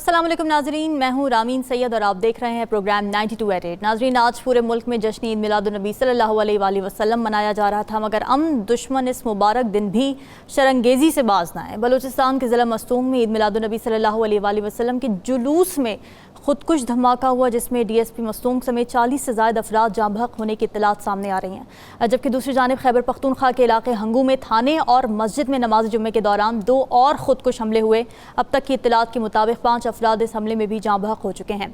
अस्सलाम वालेकुम नाजरीन, मैं हूँ रामीन सैयद और आप देख रहे हैं प्रोग्राम 92@8। नाजरीन, आज पूरे मुल्क में जश्न ईद मिलादुन्नबी सल्लल्लाहु अलैहि वसल्लम मनाया जा रहा था, मगर दुश्मन इस मुबारक दिन भी शरंगेज़ी से बाज ना आए। बलूचिस्तान के ज़िला मस्तूंग में ईद मिलादुन्नबी सल्लल्लाहु अलैहि वसल्लम के जुलूस में खुदकुश धमाका हुआ, जिसमें DSP मस्तूंग समेत 40 से ज़ायद अफराद जाँ बहक होने की इत्तलात सामने आ रही हैं। जबकि दूसरी जानिब खैबर पख्तूनख्वा के इलाके हंगू में थाने और मस्जिद में नमाज जुम्मे के दौरान 2 और खुदकुश हमले हुए। अब तक की इत्तलात के मुताबिक 5 अफराद इस हमले में भी जाँ बहक हो चुके हैं।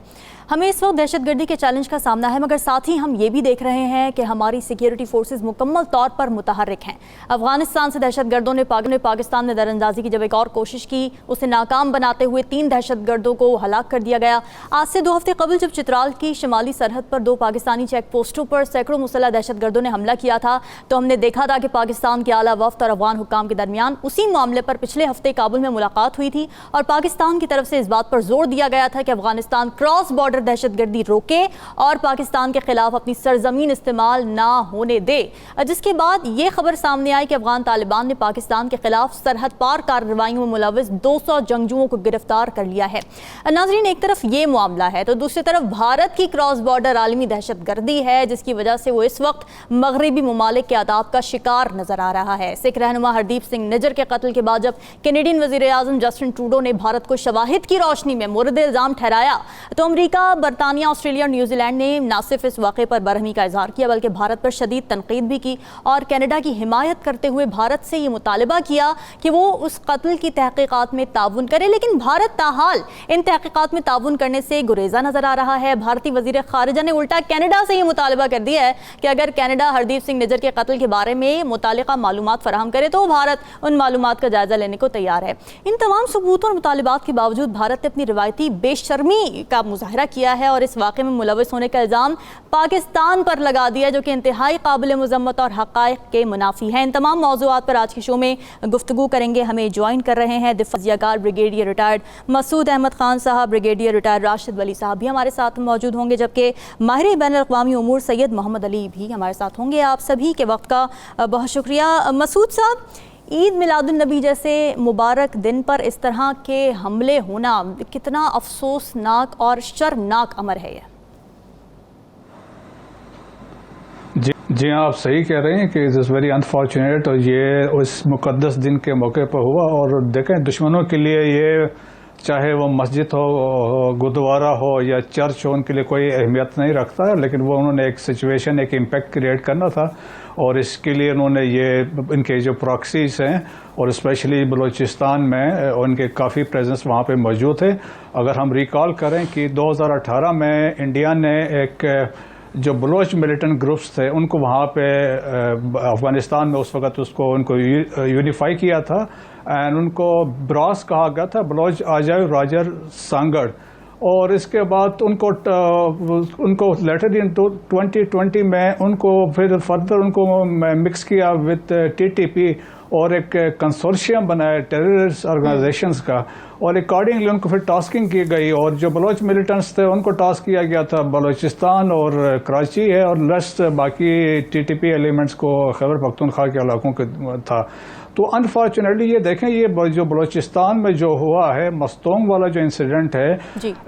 हमें इस वक्त दहशतगर्दी के चैलेंज का सामना है, मगर साथ ही हम ये भी देख रहे हैं कि हमारी सिक्योरिटी फोर्सेज मुकम्मल तौर पर मुतहर्रिक हैं। अफगानिस्तान से दहशतगर्दों ने पाकिस्तान में दरअंदाजी की जब एक और कोशिश की, उसे नाकाम बनाते हुए 3 दहशतगर्दों को हलाक कर दिया गया। आज से 2 हफ्ते कबल जब चित्राल की शुमाली सरहद पर 2 पाकिस्तानी चेक पोस्टों पर सैकड़ों मुसल्लह दहशतगर्दों ने हमला किया था, तो हमने देखा था कि पाकिस्तान के आला वफ्द और अफगान हुक्काम के दरमियान उसी मामले पर पिछले हफ्ते काबुल में मुलाकात हुई थी और पाकिस्तान की तरफ से इस बात पर जोर दिया गया था कि अफगानिस्तान क्रॉस बॉर्डर दहशतगर्दी रोके और पाकिस्तान के खिलाफ अपनी सरजमीन इस्तेमाल ना होने दे। जिसके बाद ये खबर सामने आई कि अफगान तालिबान ने पाकिस्तान के खिलाफ सरहद पार कार्रवाइयों में मुलविस 200 जंगजुओं को गिरफ्तार कर लिया है। नाजरीन, एक तरफ ये मामला है तो दूसरी तरफ भारत की क्रॉस बॉर्डर आलमी दहशतगर्दी है, जिसकी वजह से वो इस वक्त मगरबी ममालिक के आदाब का शिकार नजर आ रहा है। सिख रहनुमा हरदीप सिंह निज्जर के कत्ल के बाद जब कैनेडियन वज़ीर आज़म जस्टिन ट्रूडो ने भारत को शवाहिद की रोशनी में मुर्द इल्ज़ाम ठहराया, तो अमरीका, बरतानिया, ऑस्ट्रेलिया और न्यूजीलैंड ने न सिर्फ इस वाक़े पर बरहमी का इजहार किया बल्कि भारत पर शदीद तनकीद भी की और कनाडा की हिमायत करते हुए भारत से ये मुतालबा किया कि वो उस कत्ल की तहकीकात में ताउन करे। लेकिन भारत ताहाल इन तहकीकात में ताउन करने से गुरेजा नजर आ रहा है। भारतीय वज़ीर ख़ारिजा ने उल्टा कनाडा से ये मुतालबा कर दिया है कि अगर कनाडा हरदीप सिंह निज्जर के कत्ल के बारे में मुतालिका मालूमात फराहम करे तो भारत उन मालूमात का जायजा लेने को तैयार है। इन तमाम सबूतों और मुतालिबात के बावजूद भारत ने अपनी रिवायती बेशर्मी का मुजाहरा किया है और इस वाक़े में मुलविस होने का इल्ज़ाम पाकिस्तान पर लगा दिया, जो कि इंतहाई काबिल मुज़म्मत और हक़ाइक़ के मुनाफी है। इन तमाम मौज़ूआत पर आज के शो में गुफ्तगू करेंगे। हमें ज्वाइन कर रहे हैं दिफ़ाज़ियाकार ब्रिगेडियर रिटायर्ड मसूद अहमद खान साहब, ब्रिगेडियर रिटायर्ड राशिद वली साहब भी हमारे साथ मौजूद होंगे, जबकि माहिर बैनुल-अक़वामी उमूर सैयद मोहम्मद अली भी हमारे साथ होंगे। आप सभी के वक्त का बहुत शुक्रिया। मसूद साहब, ईद मिलादुन्नबी जैसे मुबारक दिन पर इस तरह के हमले होना कितना अफसोसनाक और शर्मनाक अमर है ये? जी आप सही कह रहे हैं कि इट इज़ वेरी अनफॉर्चुनेट, और ये उस मुक़द्दस दिन के मौके पर हुआ। और देखें, दुश्मनों के लिए ये चाहे वो मस्जिद हो, गुरुद्वारा हो या चर्च हो, उनके लिए कोई अहमियत नहीं रखता है, लेकिन वो उन्होंने एक सिचुएशन, एक इम्पैक्ट क्रिएट करना था और इसके लिए उन्होंने ये इनके जो प्रॉक्सीज हैं और स्पेशली बलूचिस्तान में उनके काफ़ी प्रेजेंस वहाँ पे मौजूद थे। अगर हम रिकॉल करें कि 2018 में इंडिया ने एक जो बलोच मिलिटेंट ग्रुप्स थे उनको वहाँ पे अफगानिस्तान में उस वक़्त उनको यूनिफाई किया था एंड उनको ब्रॉस कहा गया था, बलोच आजाई राजर सांगड़। और इसके बाद उनको लेटर इन 2020 में उनको फिर फर्दर उनको मिक्स किया विद TTP और एक कंसोर्शियम बनाया टेररिस्ट ऑर्गेनाइजेशंस का, और अकॉर्डिंगली उनको फिर टास्किंग की गई और जो बलोच मिलिटेंट्स थे उनको टास्क किया गया था बलूचिस्तान और कराची है, और रेस्ट बाकी TTP एलिमेंट्स को खैबर पख्तूनख्वा के इलाकों के था। तो अनफॉर्चुनेटली ये देखें, ये जो बलूचिस्तान में जो हुआ है मस्तूंग वाला जो इंसिडेंट है,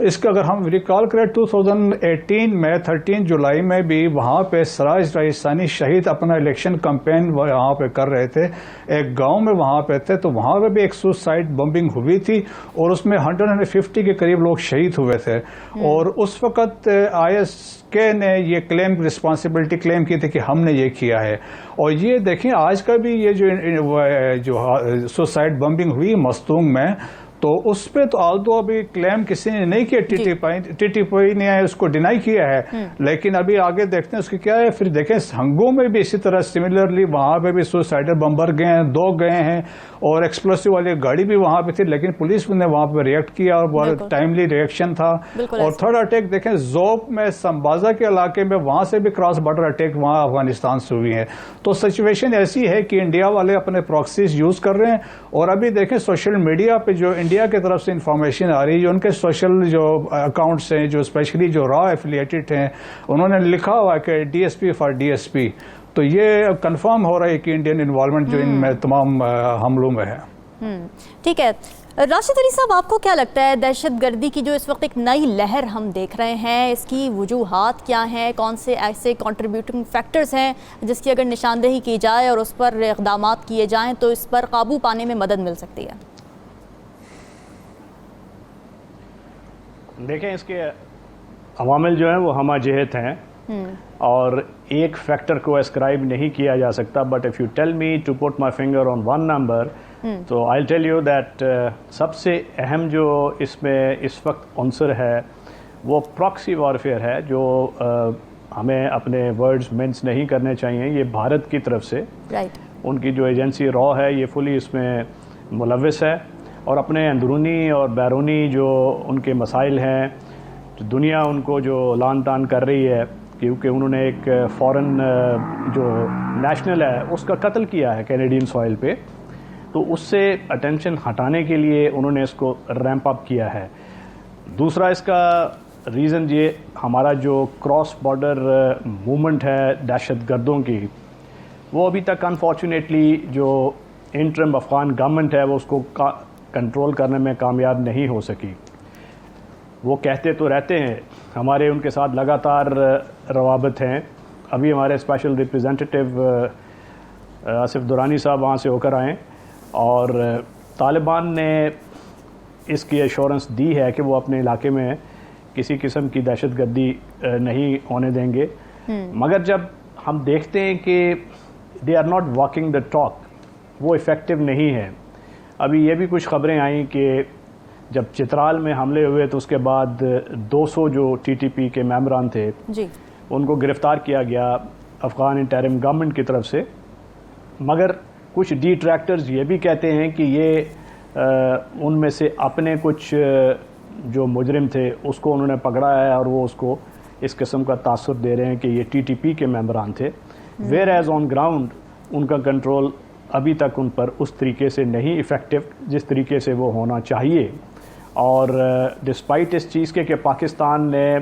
इसका अगर हम रिकॉल करें 2018 में 13 जुलाई में भी वहाँ पे सराज रईसानी शहीद अपना इलेक्शन कैंपेन वहाँ पे कर रहे थे, एक गांव में वहाँ पे थे, तो वहाँ पे भी एक सुसाइड बम्बिंग हुई थी और उसमें 150 के करीब लोग शहीद हुए थे। और उस वक़्त ISK ने ये रिस्पॉन्सिबिलिटी क्लेम की थी कि हमने ये किया है। और ये देखें, आज का भी ये जो सुसाइड बम्बिंग हुई मस्तूंग में, तो उस पर तो आल्दो अभी क्लेम किसी ने नहीं किया, TTP ने उसको डिनाई किया है, लेकिन अभी आगे देखते हैं उसकी क्या है। फिर देखें, हंगू में भी इसी तरह सिमिलरली वहाँ पे भी सुसाइडल बम्बर गए हैं, 2 गए हैं और एक्सप्लोसिव वाली गाड़ी भी वहाँ पे थी, लेकिन पुलिस ने वहाँ पे रिएक्ट किया और बहुत टाइमली रिएक्शन था। और थर्ड अटैक देखें जोब में संबाजा के इलाके में, वहाँ से भी क्रॉस बॉर्डर अटैक वहाँ अफगानिस्तान से हुई है। तो सिचुएशन ऐसी है कि इंडिया वाले अपने प्रॉक्सीज यूज कर रहे हैं। और अभी देखें सोशल मीडिया पे जो इंडिया की तरफ से इंफॉर्मेशन आ रही है, उनके सोशल जो अकाउंट्स हैं, जो स्पेशली जो रॉ एफिलिएटेड हैं, उन्होंने लिखा हुआ है कि DSP फॉर DSP। तो ये कंफर्म हो रहा है कि इंडियन इन्वॉल्वमेंट जो इन तमाम हमलों में है। ठीक है। राशिद अली साहब, आपको क्या लगता है दहशतगर्दी की जो इस वक्त एक नई लहर हम देख रहे हैं, इसकी वजूहात क्या हैं? कौन से ऐसे कंट्रीब्यूटिंग फैक्टर्स हैं जिसकी अगर निशानदेही की जाए और उस पर इक़दाम किए जाएं तो इस पर काबू पाने में मदद मिल सकती है? देखें, इसके अवामिल जो हैं वो हमाजहत हैं और एक फैक्टर को एस्क्राइब नहीं किया जा सकता। But if you tell me to put my finger on one number, तो आई टेल यू दैट सबसे अहम जो इसमें इस वक्त अंसर है वो प्रॉक्सी वॉरफेयर है, जो हमें अपने वर्ड्स मिन्स नहीं करने चाहिए। ये भारत की तरफ से उनकी जो एजेंसी रॉ है ये फुली इसमें मुलविस है और अपने अंदरूनी और बैरूनी जो उनके मसाइल हैं, तो दुनिया उनको जो लान तान कर रही है क्योंकि उन्होंने एक फॉरेन जो नेशनल है उसका कत्ल किया है कैनेडियन सॉइल पे, तो उससे अटेंशन हटाने के लिए उन्होंने इसको रैंप अप किया है। दूसरा इसका रीज़न ये हमारा जो क्रॉस बॉर्डर मूवमेंट है दहशतगर्दों की, वो अभी तक अनफॉर्चुनेटली जो इंटरिम अफ़गान गवर्नमेंट है वो उसको कंट्रोल करने में कामयाब नहीं हो सकी। वो कहते तो रहते हैं, हमारे उनके साथ लगातार रवाबत हैं। अभी हमारे स्पेशल रिप्रेजेंटेटिव आसिफ दुरानी साहब वहाँ से होकर आए और तालिबान ने इसकी एश्योरेंस दी है कि वो अपने इलाके में किसी किस्म की दहशतगर्दी नहीं होने देंगे। मगर जब हम देखते हैं कि they are not walking the talk, वो इफ़ेक्टिव नहीं है। अभी ये भी कुछ ख़बरें आई कि जब चित्राल में हमले हुए तो उसके बाद 200 जो टीटीपी के मेंबरान थे जी, उनको गिरफ़्तार किया गया अफ़गान इंटरिम गवर्नमेंट की तरफ से। मगर कुछ डिट्रैक्टर्स ये भी कहते हैं कि ये उनमें से अपने कुछ जो मुजरिम थे उसको उन्होंने पकड़ा है और वो उसको इस किस्म का तासुर दे रहे हैं कि ये टीटीपी के मेंबरान थे। वेयर एज ऑन ग्राउंड उनका कंट्रोल अभी तक उन पर उस तरीके से नहीं इफ़ेक्टिव जिस तरीके से वो होना चाहिए। और डिस्पाइट इस चीज़ के कि पाकिस्तान ने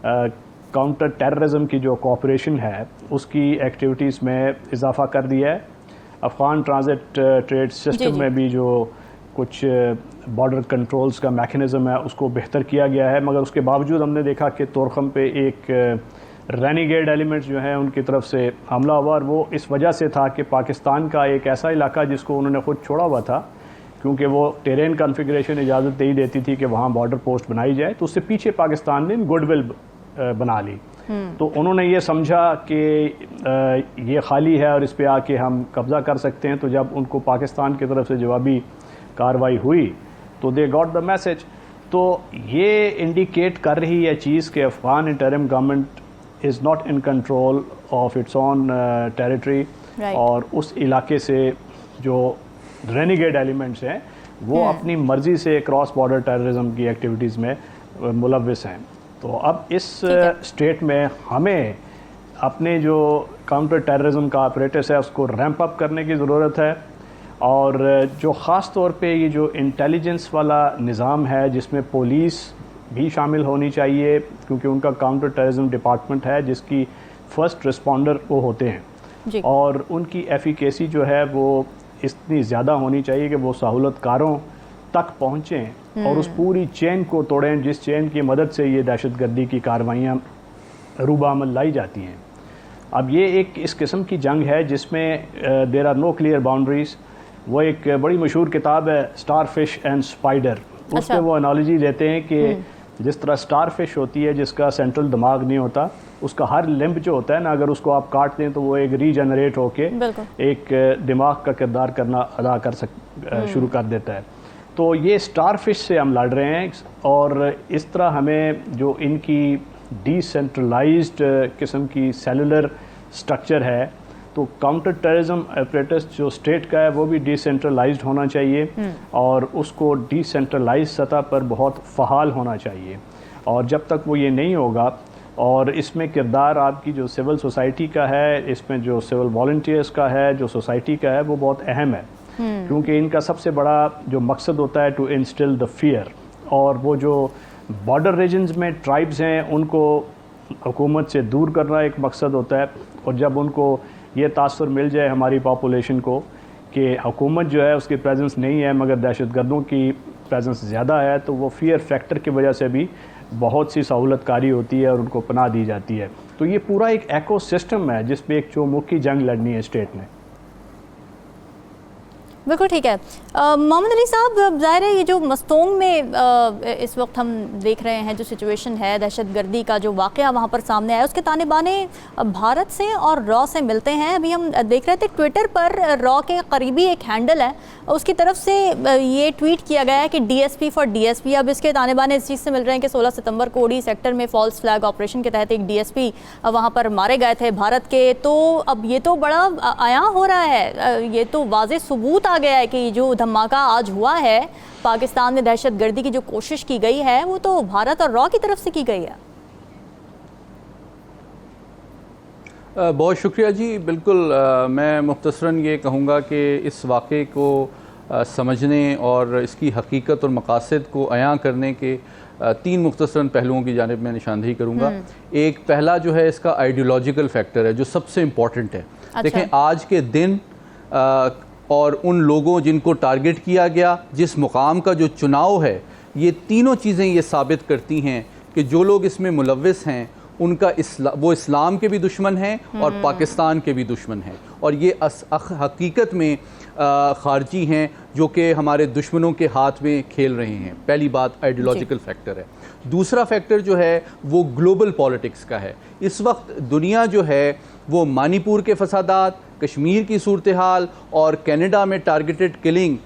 काउंटर टेररिज्म की जो कोऑपरेशन है उसकी एक्टिविटीज़ में इजाफा कर दिया है। अफ़गान ट्रांजिट ट्रेड सिस्टम में भी जो कुछ बॉर्डर कंट्रोल्स का मैकेनिज़्म है उसको बेहतर किया गया है। मगर उसके बावजूद हमने देखा कि तोरखम पे एक रेनिगेड एलिमेंट्स जो हैं उनकी तरफ से हमला हुआ, और वो इस वजह से था कि पाकिस्तान का एक ऐसा इलाका जिसको उन्होंने खुद छोड़ा हुआ था, क्योंकि वो टेरेन कॉन्फ़िगरेशन इजाज़त नहीं देती थी कि वहाँ बॉर्डर पोस्ट बनाई जाए, तो उससे पीछे पाकिस्तान ने गुडविल बना ली। तो उन्होंने ये समझा कि ये खाली है और इस पे आके हम कब्ज़ा कर सकते हैं। तो जब उनको पाकिस्तान की तरफ से जवाबी कार्रवाई हुई तो दे गॉट द मैसेज। तो ये इंडिकेट कर रही है चीज़ कि Afghan interim government is not in control of its on territory, और उस इलाके से जो रेनिगेड एलिमेंट्स हैं वो अपनी मर्ज़ी से क्रॉस बॉर्डर टेररिज्म की एक्टिविटीज़ में मुलव्विस हैं। तो अब इस स्टेट में हमें अपने जो काउंटर टेररिज्म का ऑपरेटस है उसको रैंप अप करने की ज़रूरत है। और जो ख़ास तौर पे ये जो इंटेलिजेंस वाला निज़ाम है जिसमें पुलिस भी शामिल होनी चाहिए, क्योंकि उनका काउंटर टेररिज्म डिपार्टमेंट है जिसकी फ़र्स्ट रिस्पॉन्डर वो होते हैं, और उनकी एफिकेसी जो है वो इतनी ज़्यादा होनी चाहिए कि वो सहूलतकारों तक पहुँचें और उस पूरी चेन को तोड़ें जिस चेन की मदद से ये दहशतगर्दी की कार्रवाइयाँ रूबामल लाई जाती हैं। अब ये एक इस किस्म की जंग है जिसमें there are no clear boundaries. वो एक बड़ी मशहूर किताब है स्टार फिश एंड स्पाइडर, उसमें वो एनालॉजी लेते हैं कि जिस तरह स्टार फिश होती है जिसका सेंट्रल दिमाग नहीं होता, उसका हर लिम्ब जो होता है ना, अगर उसको आप काट दें तो वो एक रीजनरेट होके एक दिमाग का किरदार करना अदा कर शुरू कर देता है। तो ये स्टार फिश से हम लड़ रहे हैं, और इस तरह हमें जो इनकी डिसेंट्रलाइज्ड किस्म की सेलुलर स्ट्रक्चर है, तो काउंटर टेररिज्म ऑपरेटर्स जो स्टेट का है वो भी डिसेंट्रलाइज्ड होना चाहिए और उसको डिसेंट्रलाइज सतह पर बहुत फ़हाल होना चाहिए। और जब तक वो ये नहीं होगा, और इसमें किरदार आपकी जो सिविल सोसाइटी का है, इसमें जो सिविल वॉलंटियर्स का है, जो सोसाइटी का है, वो बहुत अहम है, क्योंकि इनका सबसे बड़ा जो मकसद होता है टू इंस्टिल द फियर। और वो जो बॉर्डर रीजन्स में ट्राइब्स हैं उनको हुकूमत से दूर करना एक मकसद होता है, और जब उनको ये तासुर मिल जाए हमारी पॉपुलेशन को कि हुकूमत जो है उसकी प्रेजेंस नहीं है मगर दहशतगर्दों की प्रेजेंस ज़्यादा है, तो वो फियर फैक्टर की वजह से भी बहुत सी सहूलतकारी होती है और उनको पनाह दी जाती है। तो ये पूरा एक एकोसिस्टम है जिस पे एक चौमुखी जंग लड़नी है स्टेट ने। बिल्कुल ठीक है। मोहम्मद अली साहब, ज़ाहिर है ये जो मस्तोंग में इस वक्त हम देख रहे हैं जो सिचुएशन है, दहशतगर्दी का जो वाक़या वहाँ पर सामने आया, उसके ताने बाने भारत से और रॉ से मिलते हैं। अभी हम देख रहे थे ट्विटर पर रॉ के करीबी एक हैंडल है, उसकी तरफ से ये ट्वीट किया गया है कि DSP फॉर DSP। अब इसके ताने बाने इस चीज़ से मिल रहे हैं कि 16 सितंबर को उड़ी सेक्टर में फॉल्स फ्लैग ऑपरेशन के तहत एक DSP वहाँ पर मारे गए थे भारत के। तो अब ये तो बड़ा आया हो रहा है, ये तो वाज़े सबूत आ गया है कि जो धमाका आज हुआ है पाकिस्तान में, दहशतगर्दी की जो कोशिश की गई है वो तो भारत और रॉ की तरफ से की गई है। बहुत शुक्रिया जी। बिल्कुल मैं मुख्तसरन ये कहूँगा कि इस वाक़े को समझने और इसकी हकीकत और मकासद को अयां करने के 3 मुख्तसरन पहलुओं की जानिब में निशानदेही करूँगा। एक पहला जो है इसका आइडियोलॉजिकल फैक्टर है जो सबसे इम्पॉर्टेंट है। अच्छा। देखें आज के दिन और उन लोगों जिनको टारगेट किया गया, जिस मुकाम का जो चुनाव है, ये तीनों चीज़ें ये साबित करती हैं कि जो लोग इसमें मुलव्विस हैं उनका वो इस्लाम के भी दुश्मन हैं और पाकिस्तान के भी दुश्मन हैं, और ये हकीकत में खारजी हैं जो कि हमारे दुश्मनों के हाथ में खेल रहे हैं। पहली बात आइडियोलॉजिकल फैक्टर है। दूसरा फैक्टर जो है वो ग्लोबल पॉलिटिक्स का है। इस वक्त दुनिया जो है वो मणिपुर के फसादात, कश्मीर की सूरत हाल और कनाडा में targeted killing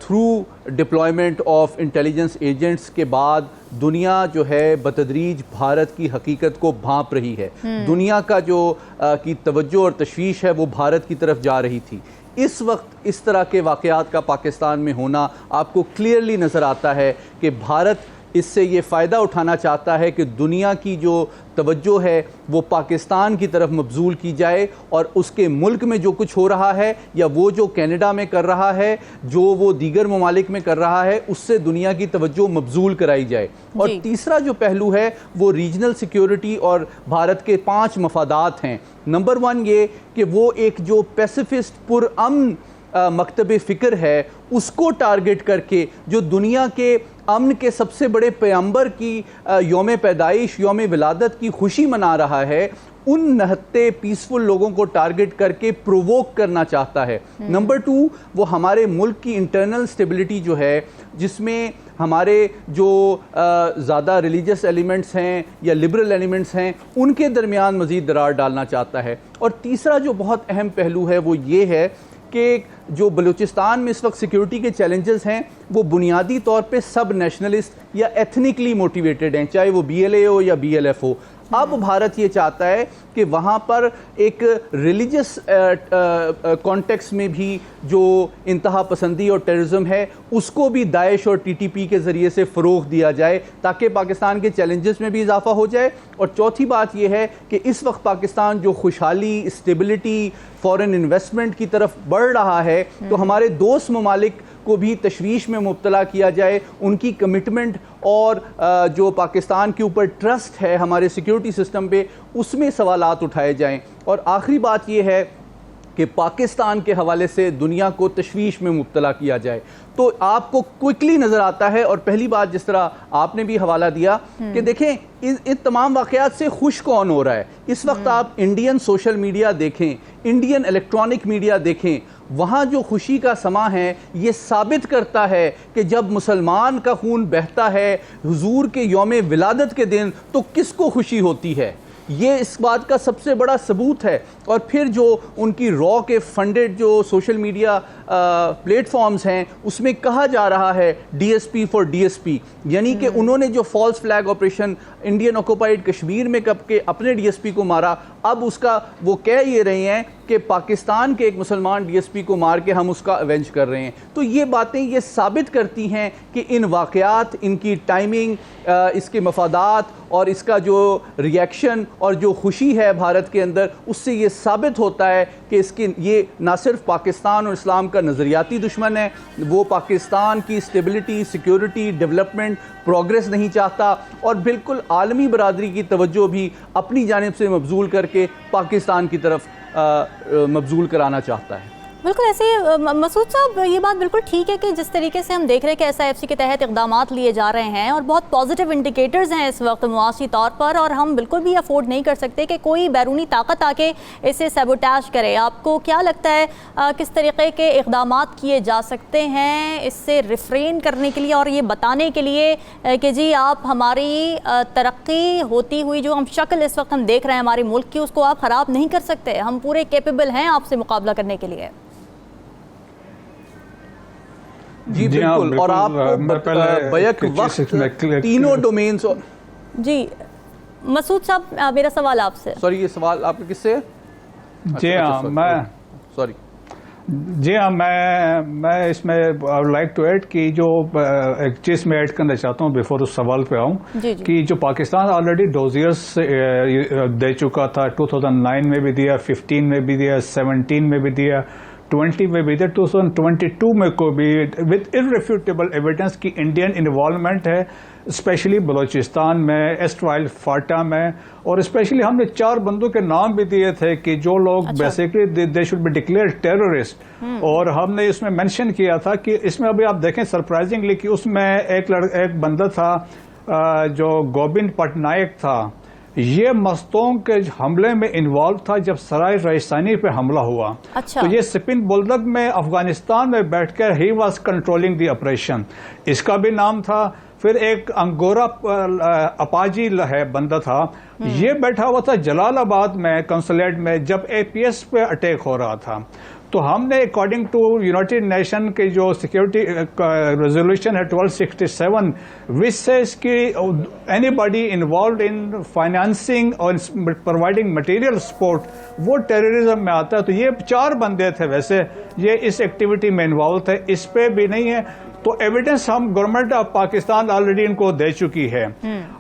through deployment of intelligence agents के बाद दुनिया जो है बतदरीज भारत की हकीकत को भांप रही है। दुनिया का जो की तवज्जो और तशवीश है वो भारत की तरफ जा रही थी। इस वक्त इस तरह के वाक़यात का पाकिस्तान में होना आपको क्लियरली नज़र आता है कि भारत इससे ये फ़ायदा उठाना चाहता है कि दुनिया की जो तवज्जो है वो पाकिस्तान की तरफ मबजूल की जाए, और उसके मुल्क में जो कुछ हो रहा है या वो जो कनाडा में कर रहा है, जो वो दीगर ममालिक में कर रहा है, उससे दुनिया की तवज्जो मबजूल कराई जाए। और तीसरा जो पहलू है वो रीजनल सिक्योरिटी और भारत के 5 मफादात हैं। नंबर 1 ये कि वो एक जो पैसिफिस्ट पुरअमन मकतब फ़िक्र है उसको टारगेट करके जो दुनिया के अमन के सबसे बड़े पैगंबर की यौम पैदाइश, यौम विलादत की खुशी मना रहा है, उन नहत्ते पीसफुल लोगों को टारगेट करके प्रोवोक करना चाहता है। नंबर 2 वो हमारे मुल्क की इंटरनल स्टेबिलिटी जो है, जिसमें हमारे जो ज़्यादा रिलीजियस एलिमेंट्स हैं या लिबरल एलिमेंट्स हैं उनके दरमियान मज़ीद दरार डालना चाहता है। और तीसरा जो बहुत अहम पहलू है वो ये है कि जो बलूचिस्तान में इस वक्त सिक्योरिटी के चैलेंजेस हैं वो बुनियादी तौर पे सब नेशनलिस्ट या एथनिकली मोटिवेटेड हैं, चाहे वो BLA हो या BLF हो। अब भारत ये चाहता है कि वहाँ पर एक रिलीजियस कॉन्टेक्स्ट में भी जो इंतहा पसंदी और टेररिज्म है उसको भी दाइश और TTP के ज़रिए से फ़रोग़ दिया जाए ताकि पाकिस्तान के चैलेंजेस में भी इजाफा हो जाए। और चौथी बात यह है कि इस वक्त पाकिस्तान जो खुशहाली, स्टेबिलिटी, फ़ॉरेन इन्वेस्टमेंट की तरफ बढ़ रहा है, तो हमारे दोस्त ममालिक को भी तशवीश में मुब्तला किया जाए, उनकी कमिटमेंट और जो पाकिस्तान के ऊपर ट्रस्ट है हमारे सिक्योरिटी सिस्टम पे, उसमें सवालात उठाए जाएं। और आखिरी बात यह है कि पाकिस्तान के हवाले से दुनिया को तशवीश में मुब्तला किया जाए। तो आपको क्विकली नज़र आता है, और पहली बात जिस तरह आपने भी हवाला दिया कि देखें इन तमाम वाक़यात से खुश कौन हो रहा है। इस वक्त आप इंडियन सोशल मीडिया देखें, इंडियन इलेक्ट्रॉनिक मीडिया देखें, वहाँ जो खुशी का समा है ये साबित करता है कि जब मुसलमान का खून बहता है हुजूर के यौम विलादत के दिन तो किसको खुशी होती है, ये इस बात का सबसे बड़ा सबूत है। और फिर जो उनकी रॉ के फंडेड जो सोशल मीडिया प्लेटफॉर्म्स हैं उसमें कहा जा रहा है DSP फॉर DSP, यानी कि उन्होंने जो false flag operation Indian occupied Kashmir में कब के अपने DSP को मारा, अब उसका वो कह ये रहे हैं कि पाकिस्तान के एक मुसलमान DSP को मार के हम उसका अवेंज कर रहे हैं। तो ये बातें ये साबित करती हैं कि इन वाक़यात, इनकी टाइमिंग, इसके मफादात और इसका जो रिएक्शन और जो खुशी है भारत के अंदर, उससे ये साबित होता है कि इसकी ये ना सिर्फ पाकिस्तान और इस्लाम का नज़रियाती दुश्मन है, वो पाकिस्तान की स्टेबिलिटी, सिक्योरिटी, डेवलपमेंट, प्रोग्रेस नहीं चाहता, और बिल्कुल आलमी बरादरी की तवज्जो भी अपनी जानिब से मबजूल करके पाकिस्तान की तरफ मबजूल कराना चाहता है। बिल्कुल ऐसे मसूद साहब, ये बात बिल्कुल ठीक है कि जिस तरीके से हम देख रहे हैं कि SIFC के तहत इक़दामात लिए जा रहे हैं और बहुत पॉजिटिव इंडिकेटर्स हैं इस वक्त मुआशी तौर पर, और हम बिल्कुल भी अफोर्ड नहीं कर सकते कि कोई बैरूनी ताकत आके इसे सबोटाज करे। आपको क्या लगता है किस तरीके के इक़दामात किए जा सकते हैं इससे रिफ्रेन करने के लिए और ये बताने के लिए कि जी आप हमारी तरक्की होती हुई जो हम शक्ल इस वक्त हम देख रहे हैं हमारे मुल्क की, उसको आप ख़राब नहीं कर सकते, हम पूरे केपेबल हैं आपसे मुकाबला करने के लिए? जी बिल्कुल। और आपको बैक वक्त तीनों डोमेन्स। जी मसूद साहब, मेरा सवाल आपसे। सॉरी, ये सवाल आपका किससे है? जी हाँ, मैं सॉरी जी हाँ, मैं इसमें I would like to add कि जो एक चीज़ में ऐड करना चाहता हूँ बिफोर उस सवाल पे आऊँ, कि जो पाकिस्तान ऑलरेडी डोजियर्स दे चुका था, 2009 में भी दिया, 15 में भी दिया, 17 में भी दिया, 20 में भी दिया, 2022 में को भी, विद इररिफ्यूटेबल एविडेंस की इंडियन इन्वॉल्वमेंट है, स्पेशली बलूचिस्तान में, एस्ट्राइल फाटा में, और स्पेशली हमने 4 बंदों के नाम भी दिए थे कि जो लोग basically they should be declare terrorist, और हमने इसमें मेंशन किया था कि इसमें अभी आप देखें सरप्राइजिंगली कि उसमें एक बंदा था जो गोविंद पटनायक था, ये मस्तों के हमले में इन्वॉल्व था जब सराय राजस्थानी पे हमला हुआ। तो ये स्पिन बुलडग में अफगानिस्तान में बैठकर he was controlling the operation, इसका भी नाम था। फिर एक अंगोरा अपाजी है बंदा था, ये बैठा हुआ था जलालाबाद में कंसुलेट में जब APS पे अटैक हो रहा था। तो हमने अकॉर्डिंग टू यूनाइटेड नेशन के जो सिक्योरिटी रेजोल्यूशन है 1267, विच सेज कि एनीबॉडी इन्वॉल्व इन फाइनेंसिंग और प्रोवाइडिंग मटेरियल सपोर्ट वो टेररिज्म में आता है। तो ये 4 बंदे थे, वैसे ये इस एक्टिविटी में इन्वॉल्व थे, इस पे भी नहीं है। तो एविडेंस हम गवर्नमेंट ऑफ पाकिस्तान ऑलरेडी इनको दे चुकी है।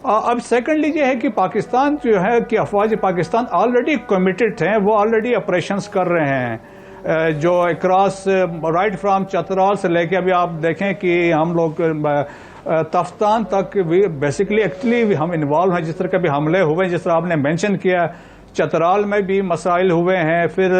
अब सेकेंडली ये है कि पाकिस्तान जो है कि अफवाज पाकिस्तान ऑलरेडी कमिटेड हैं, वो ऑलरेडी ऑपरेशंस कर रहे हैं जो अक्रॉस राइट फ्रॉम चतराल से लेके अभी आप देखें कि हम लोग तफ्तान तक बेसिकली एक्चुअली हम इन्वॉल्व हैं। जिस तरह के भी हमले हुए, जिस तरह आपने मेंशन किया, चतराल में भी मसाइल हुए हैं, फिर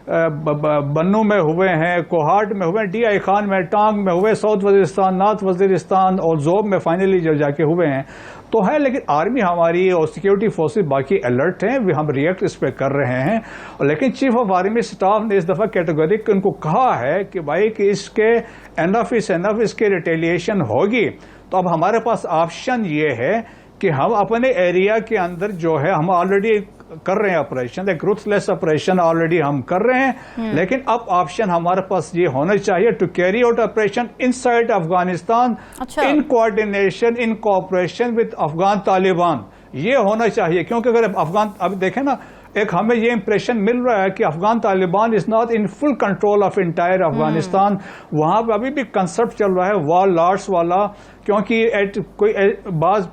बन्नू में हुए हैं, कोहाट में हुए, DI खान में, टांग में हुए, साउथ वजीरिस्तान, नॉर्थ वजीरिस्तान और जोब में फाइनली जो जाके हुए हैं। तो है, लेकिन आर्मी हमारी और सिक्योरिटी फोर्सेस बाकी अलर्ट हैं, हम रिएक्ट इस पे कर रहे हैं। लेकिन चीफ ऑफ आर्मी स्टाफ ने इस दफ़ा कैटेगोरिक उनको कहा है कि भाई कि इसके एनफ इज एनफ, इसके रिटेलिएशन होगी। तो अब हमारे पास ऑप्शन ये है कि हम अपने एरिया के अंदर जो है हम ऑलरेडी कर रहे हैं ऑपरेशन, एक रूथलेस ऑपरेशन ऑलरेडी हम कर रहे हैं, लेकिन अब ऑप्शन हमारे पास ये होना चाहिए to carry out operation inside Afghanistan in coordination, in cooperation with Afghan Taliban. ये होना चाहिए, क्योंकि अगर अफगान, अब देखें ना, एक हमें ये इंप्रेशन मिल रहा है कि Afghan Taliban is not in full control of entire Afghanistan. वहां पर अभी भी कंसेप्ट चल रहा है वॉर लॉर्ड्स वाला, क्योंकि कोई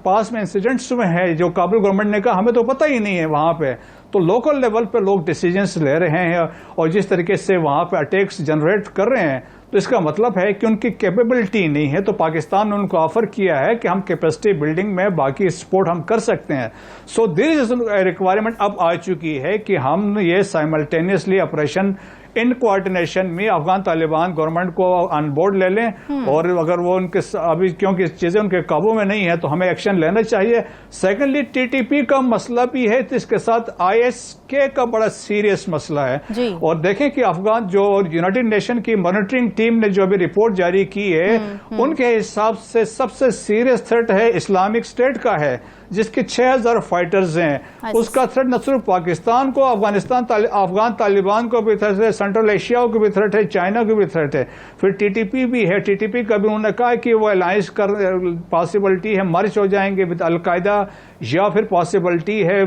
पास में इंसिडेंट्स में है जो काबुल गवर्नमेंट ने कहा हमें तो पता ही नहीं है वहां पे। तो लोकल लेवल पे लोग डिसीजंस ले रहे हैं और जिस तरीके से वहां पे अटैक्स जनरेट कर रहे हैं, तो इसका मतलब है कि उनकी कैपेबिलिटी नहीं है। तो पाकिस्तान ने उनको ऑफर किया है कि हम कैपेसिटी बिल्डिंग में बाकी सपोर्ट हम कर सकते हैं। सो देयर इज रिक्वायरमेंट अब आ चुकी है कि हम ये साइमल्टेनियसली ऑपरेशन इन कोऑर्डिनेशन में अफगान तालिबान गवर्नमेंट को ऑन बोर्ड ले लें, और अगर वो उनके अभी क्योंकि चीजें उनके काबू में नहीं है तो हमें एक्शन लेना चाहिए। सेकेंडली TTP का मसला भी है, तो इसके साथ ISK का बड़ा सीरियस मसला है। और देखें कि अफगान जो यूनाइटेड नेशन की मॉनिटरिंग टीम ने जो अभी रिपोर्ट जारी की है, उनके हिसाब से सबसे सीरियस थ्रेट है इस्लामिक स्टेट का है, जिसके 6000 फाइटर्स हैं। उसका थ्रेट न सिर्फ पाकिस्तान को, अफगान तालिबान को भी थ्रेट है, सेंट्रल एशिया को भी थ्रेट है, चाइना को भी थ्रेट है, फिर TTP भी है। TTP का भी उन्होंने कहा कि वो अलायंस कर पॉसिबिलिटी है मर्ज हो जाएंगे विद अलकायदा, या फिर पॉसिबिलिटी है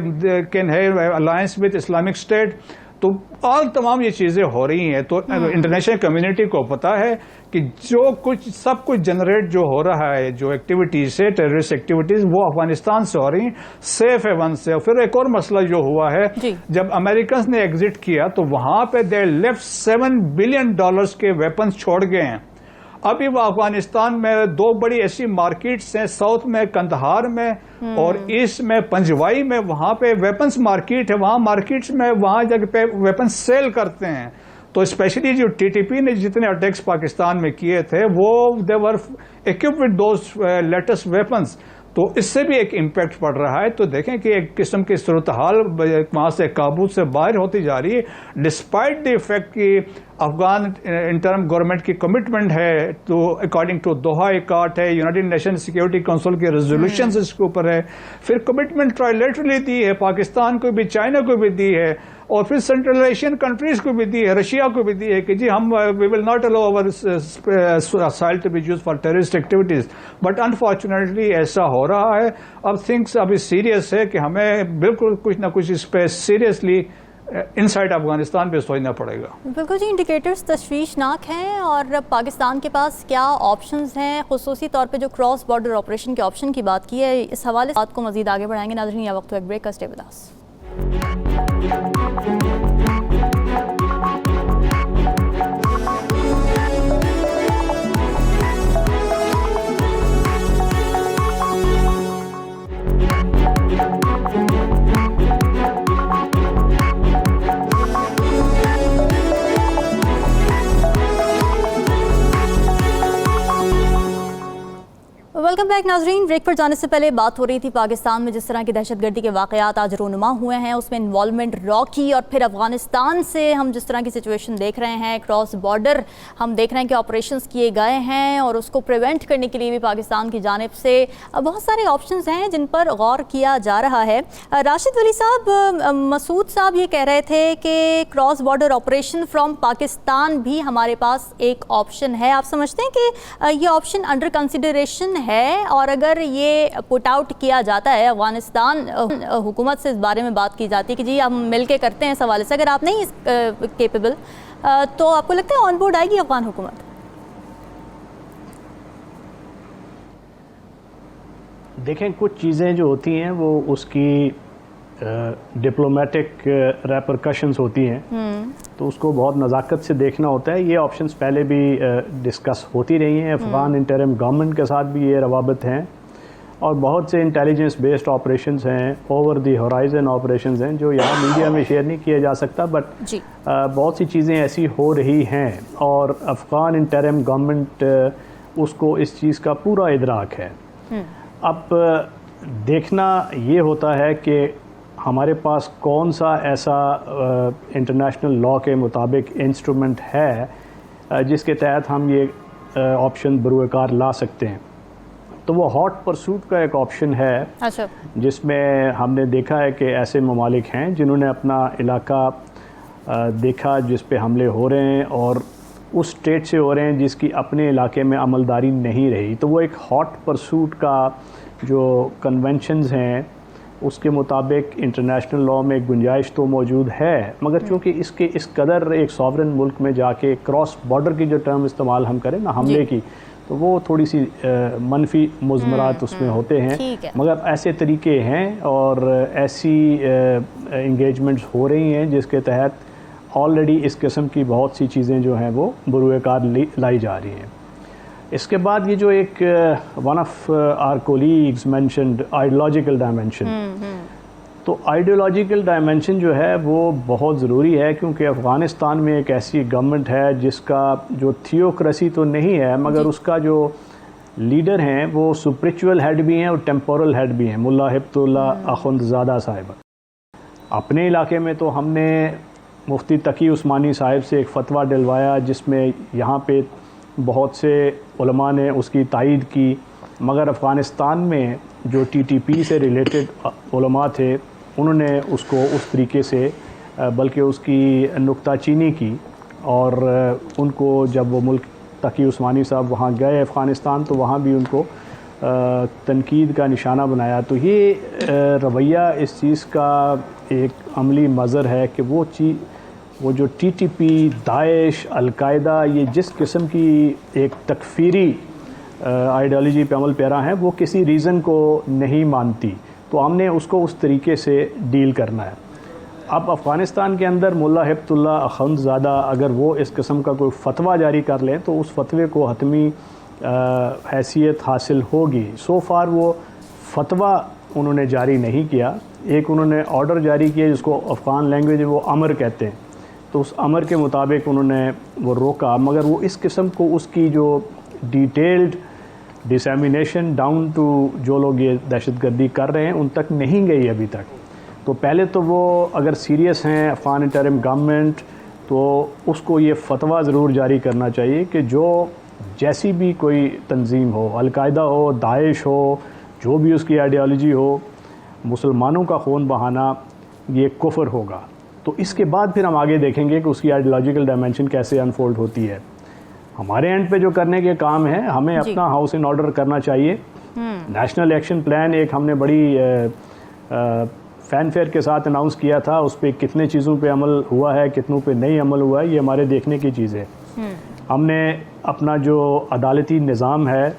कैन है अलायंस विद इस्लामिक स्टेट। तो ऑल तमाम ये चीजें हो रही हैं। तो इंटरनेशनल कम्युनिटी को पता है कि जो कुछ सब कुछ जनरेट जो हो रहा है, जो एक्टिविटीज है, टेररिस्ट एक्टिविटीज, वो अफगानिस्तान से हो रही हैं, सेफ हेवन से। और फिर एक और मसला जो हुआ है, जब अमेरिकन ने एग्जिट किया तो वहां पे दे लेफ्ट $7 बिलियन के वेपन्स छोड़ गए हैं। अभी वो अफगानिस्तान में 2 बड़ी ऐसी मार्केट्स हैं, साउथ में कंदहार में और ईस्ट में पंजवाई में, वहां पे वेपन्स मार्केट है, वहां मार्केट्स में वहां जगह पे वेपन सेल करते हैं। तो स्पेशली जो टीटीपी ने जितने अटैक्स पाकिस्तान में किए थे वो they were equipped with those latest weapons, तो इससे भी एक इम्पैक्ट पड़ रहा है। तो देखें कि एक किस्म की सूरत हाल वहाँ से काबू से बाहर होती जा रही है, डिस्पाइट द इफेक्ट कि अफगान इंटरम गवर्नमेंट की कमिटमेंट है तो अकॉर्डिंग टू दोहा एकार्ड है, यूनाइटेड नेशन सिक्योरिटी काउंसिल के रेजोल्यूशंस इसके ऊपर है, फिर कमिटमेंट ट्राइलेटरली दी है, पाकिस्तान को भी चाइना को भी दी है, और फिर सेंट्रल एशियन कंट्रीज को भी दी है, रशिया को भी दी है कि जी हम we will not allow our soil to be used for terrorist activities. But unfortunately ऐसा हो रहा है। अब थिंग्स अभी सीरियस है कि हमें बिल्कुल कुछ ना कुछ इस पर सीरियसली इनसाइड अफगानिस्तान पे सोचना पड़ेगा। बिल्कुल जी, इंडिकेटर्स तशवीशनाक हैं और पाकिस्तान के पास क्या ऑप्शंस हैं, खुसूसी तौर पे जो क्रॉस बॉर्डर ऑपरेशन के ऑप्शन की बात की है, इस हवाले से बात को मजीद आगे बढ़ाएंगे। नाज़रीन, यह वक्त एक ब्रेक का, stay with us. Welcome back नाजरीन। ब्रेक पर जाने से पहले बात हो रही थी पाकिस्तान में जिस तरह की दहशतगर्दी के वाक़यात आज रोनुमा हुए हैं, उसमें इन्वॉल्वमेंट रॉ की, और फिर अफगानिस्तान से हम जिस तरह की सिचुएशन देख रहे हैं, क्रॉस बॉर्डर हम देख रहे हैं कि ऑपरेशंस किए गए हैं और उसको प्रिवेंट करने के लिए भी पाकिस्तान की जानिब से बहुत सारे ऑप्शंस हैं जिन पर गौर किया जा रहा है। राशिद वली साहब, मसूद साहब ये कह रहे थे कि cross border operation from Pakistan भी हमारे पास एक ऑप्शन है। आप समझते हैं कि ये ऑप्शन अंडर कंसिडरेशन है, और अगर ये पुट आउट किया जाता है, अफगानिस्तान हुकूमत से इस बारे में बात की जाती है कि जी हम मिलके करते हैं इस हवाले से, अगर आप नहीं केपेबल तो आपको लगता है ऑन बोर्ड आएगी अफगान हुकूमत? देखें, कुछ चीज़ें जो होती हैं वो उसकी डिप्लोमेटिक रेपरकशंस होती हैं, तो उसको बहुत नज़ाकत से देखना होता है। ये ऑप्शंस पहले भी डिस्कस होती रही हैं, अफगान इंटरिम गवर्नमेंट के साथ भी ये रवाबत हैं, और बहुत से इंटेलिजेंस बेस्ड ऑपरेशंस हैं, ओवर द होराइजन ऑपरेशंस हैं जो यहाँ मीडिया में शेयर नहीं किया जा सकता, बट बहुत सी चीज़ें ऐसी हो रही हैं और अफगान इंटरिम गवर्नमेंट उसको इस चीज़ का पूरा इदराक है। अब देखना ये होता है कि हमारे पास कौन सा ऐसा इंटरनेशनल लॉ के मुताबिक इंस्ट्रूमेंट है जिसके तहत हम ये ऑप्शन बरूकार ला सकते हैं। तो वो हॉट परसूट का एक ऑप्शन है, अच्छा, जिसमें हमने देखा है कि ऐसे ममालिक हैं जिन्होंने अपना इलाका देखा जिस पे हमले हो रहे हैं और उस स्टेट से हो रहे हैं जिसकी अपने इलाके में अमलदारी नहीं रही। तो वो एक हॉट परसूट का जो कन्वेंशंस हैं उसके मुताबिक इंटरनेशनल लॉ में एक गुंजाइश तो मौजूद है, मगर चूँकि इसके इस कदर एक सॉवरेन मुल्क में जाके क्रॉस बॉर्डर की जो टर्म इस्तेमाल हम करें ना हमले की, तो वो थोड़ी सी मनफी मुज़मरात उसमें होते हैं, मगर ऐसे तरीके हैं और ऐसी इंगेजमेंट्स हो रही हैं जिसके तहत ऑलरेडी इस किस्म की बहुत सी चीज़ें जो हैं वो बरूकार लाई जा रही हैं। इसके बाद ये जो एक one of our colleagues mentioned ideological dimension, तो आइडियोलॉजिकल डायमेंशन जो है वो बहुत ज़रूरी है, क्योंकि अफ़गानिस्तान में एक ऐसी गवर्नमेंट है जिसका जो थियोक्रेसी तो नहीं है मगर उसका जो लीडर हैं वो स्पिरिचुअल हेड भी हैं और टेम्पोरल हेड भी हैं, मुल्ला हिब्तुल्लाह अखुंदज़ादा साहिब। अपने इलाके में तो हमने मुफ्ती तकी उस्मानी साहिब से एक फ़तवा दिलवाया जिसमें यहाँ पे बहुत से उलमा ने उसकी तायीद की, मगर अफ़गानिस्तान में जो टीटीपी से रिलेटेड उलमा थे उन्होंने उसको उस तरीके से बल्कि उसकी नुक्ताचीनी की, और उनको जब वो मुल्क तकी उस्मानी साहब वहाँ गए अफ़गानिस्तान तो वहाँ भी उनको तनकीद का निशाना बनाया। तो ये रवैया इस चीज़ का एक अमली मज़र है कि वो जो टीटीपी, दाइश, अलकायदा, ये जिस किस्म की एक तकफीरी आइडियोलॉजी पे अमल पैरा हैं वो किसी रीज़न को नहीं मानती, तो हमने उसको उस तरीके से डील करना है। अब अफ़गानिस्तान के अंदर मुल्ला हिब्तुल्लाह अखुंदज़ादा अगर वो इस किस्म का कोई फ़तवा जारी कर लें तो उस फतवे को हतमी हैसियत हासिल होगी। सो फार वो फतवा उन्होंने जारी नहीं किया, एक उन्होंने ऑर्डर जारी किया जिसको अफ़गान लैंग्वेज में वो अमर कहते हैं तो उस अमर के मुताबिक उन्होंने वो रोका, मगर वो इस किस्म को उसकी जो डिटेल्ड डिसैमिनेशन डाउन टू जो लोग ये दहशतगर्दी कर रहे हैं उन तक नहीं गई अभी तक। तो पहले तो वो अगर सीरियस हैं अफ़गान इंटरिम गवर्नमेंट, तो उसको ये फतवा ज़रूर जारी करना चाहिए कि जो जैसी भी कोई तंजीम हो, अलकायदा हो, दाइश हो, जो भी उसकी आइडियोलॉजी हो, मुसलमानों का खून बहाना ये कुफ्र होगा। तो इसके बाद फिर हम आगे देखेंगे कि उसकी आइडियोलॉजिकल डायमेंशन कैसे अनफोल्ड होती है। हमारे एंड पे जो करने के काम है, हमें अपना हाउस इन ऑर्डर करना चाहिए। नेशनल एक्शन प्लान एक हमने बड़ी फैनफेयर के साथ अनाउंस किया था, उस पर कितने चीज़ों पे अमल हुआ है, कितनों पे नहीं अमल हुआ है, ये हमारे देखने की चीज़ है। हमने अपना जो अदालती निज़ाम है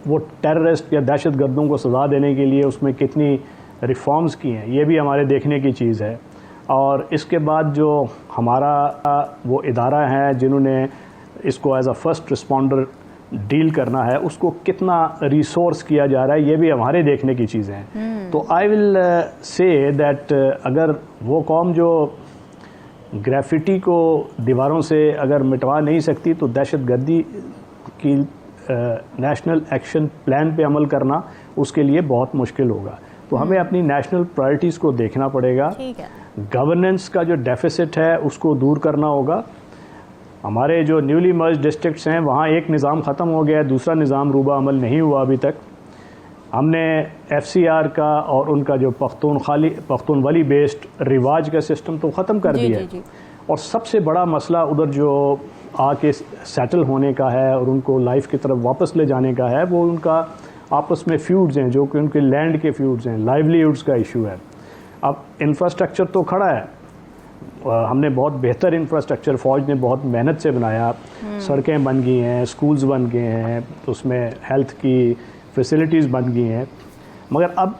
वो टेररिस्ट या दहशत गर्दों को सज़ा देने के लिए उसमें कितनी रिफॉर्म्स की हैं, ये भी हमारे देखने की चीज़ है। और इसके बाद जो हमारा वो इदारा है जिन्होंने इसको as a first responder deal करना है, उसको कितना रिसोर्स किया जा रहा है, ये भी हमारे देखने की चीज़ें हैं। तो आई विल से दैट अगर वो कौम जो ग्राफिटी को दीवारों से अगर मिटवा नहीं सकती, तो दहशतगर्दी की नेशनल एक्शन प्लान पे अमल करना उसके लिए बहुत मुश्किल होगा। तो हमें अपनी नेशनल प्रायोरिटीज़ को देखना पड़ेगा। गवर्नेंस का जो डेफिसिट है उसको दूर करना होगा। हमारे जो न्यूली मर्ज डिस्ट्रिक्ट्स हैं वहाँ एक निज़ाम ख़त्म हो गया है, दूसरा निज़ाम रूबा अमल नहीं हुआ अभी तक। हमने FCR का और उनका जो पख्तूनवाली बेस्ड रिवाज का सिस्टम तो ख़त्म कर दिया है। और सबसे बड़ा मसला उधर जो आके सेटल होने का है और उनको लाइफ की तरफ वापस ले जाने का है, वो उनका आपस में फ्यूड्स हैं, जो कि उनके लैंड के फ्यूड्स हैं, लाइवलीहुड्स का इशू है। अब इंफ्रास्ट्रक्चर तो खड़ा है, हमने बहुत बेहतर इंफ्रास्ट्रक्चर फ़ौज ने बहुत मेहनत से बनाया, सड़कें बन गई हैं, स्कूल्स बन गए हैं, उसमें हेल्थ की फैसिलिटीज़ बन गई हैं, मगर अब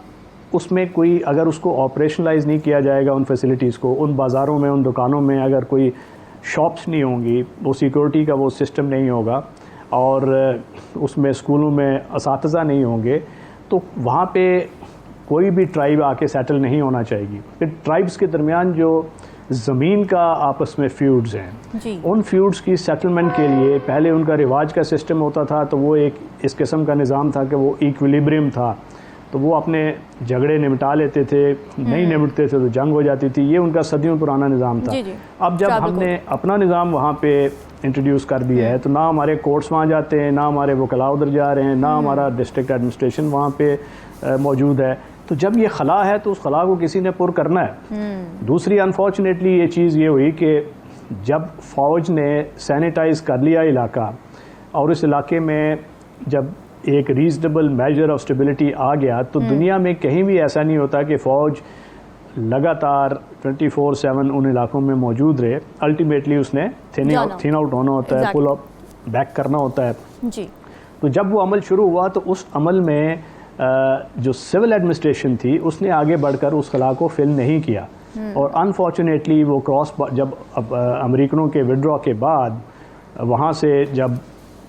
उसमें कोई अगर उसको ऑपरेशनलाइज नहीं किया जाएगा उन फैसिलिटीज़ को, उन बाज़ारों में, उन दुकानों में अगर कोई शॉप्स नहीं होंगी, वो सिक्योरिटी का वो सिस्टम नहीं होगा और उसमें स्कूलों में असातिज़ा नहीं होंगे, तो वहाँ पे कोई भी ट्राइब आके सेटल नहीं होना चाहिए। फिर ट्राइब्स के दरमियान जो ज़मीन का आपस में फ्यूड्स हैं, उन फ्यूड्स की सेटलमेंट के लिए पहले उनका रिवाज का सिस्टम होता था, तो वो एक इस किस्म का निज़ाम था कि वो इक्विलिब्रियम था, तो वो अपने झगड़े निपटा लेते थे, नहीं निपटते थे तो जंग हो जाती थी। ये उनका सदियों पुराना निज़ाम था। अब जब हमने अपना निज़ाम वहाँ पे इंट्रोड्यूस कर दिया है, तो ना हमारे कोर्ट्स वहाँ जाते हैं, ना हमारे वकला उधर जा रहे हैं, ना हमारा डिस्ट्रिक्ट एडमिनिस्ट्रेशन वहाँ पे मौजूद है। तो जब ये खला है तो उस खला को किसी ने पुर करना है। दूसरी अनफॉर्चुनेटली ये चीज़ ये हुई कि जब फ़ौज ने सैनिटाइज कर लिया इलाका और इस इलाके में जब एक रीजनेबल मेजर ऑफ स्टेबिलिटी आ गया, तो दुनिया में कहीं भी ऐसा नहीं होता कि फ़ौज लगातार 24/7 उन इलाकों में मौजूद रहे। अल्टीमेटली उसने थिन आउट होना होता है, पुल अप बैक करना होता है जी। तो जब वो अमल शुरू हुआ तो उस अमल में जो सिविल एडमिनिस्ट्रेशन थी उसने आगे बढ़कर उस खला को फिल नहीं किया और अनफॉर्चुनेटली वो जब अमेरिकनों के विड्रॉ के बाद वहाँ से जब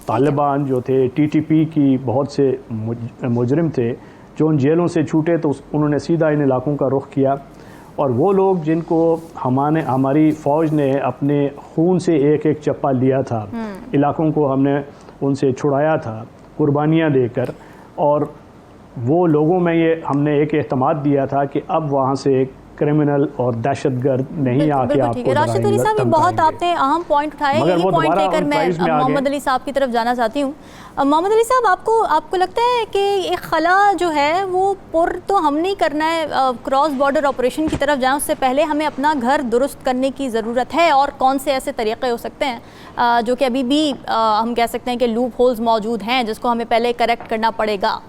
तालिबान जो थे TTP की बहुत से मुजरिम थे जो उन जेलों से छूटे, तो उन्होंने सीधा इन इलाकों का रुख किया और वो लोग जिनको हमारी फ़ौज ने अपने खून से एक एक चप्पा लिया था, इलाकों को हमने उनसे छुड़ाया था कुर्बानियाँ देकर, और वो लोगों में ये हमने एक एहतमाद दिया था कि अब वहाँ से क्रिमिनल और दहशतगर्द नहीं आके आपको राशिद अली साहब, ये बहुत आपने अहम पॉइंट उठाया। यही पॉइंट लेकर मैं मोहम्मद अली साहब की तरफ जाना चाहती हूँ। मोहम्मद अली साहब, आपको लगता है कि एक खला जो है वो पुर तो हम नहीं करना है, क्रॉस बॉर्डर ऑपरेशन की तरफ जाएं उससे पहले हमें अपना घर दुरुस्त करने की ज़रूरत है, और कौन से ऐसे तरीक़े हो सकते हैं जो कि अभी भी हम कह सकते हैं कि लूप होल्स मौजूद हैं जिसको हमें पहले करेक्ट करना पड़ेगा?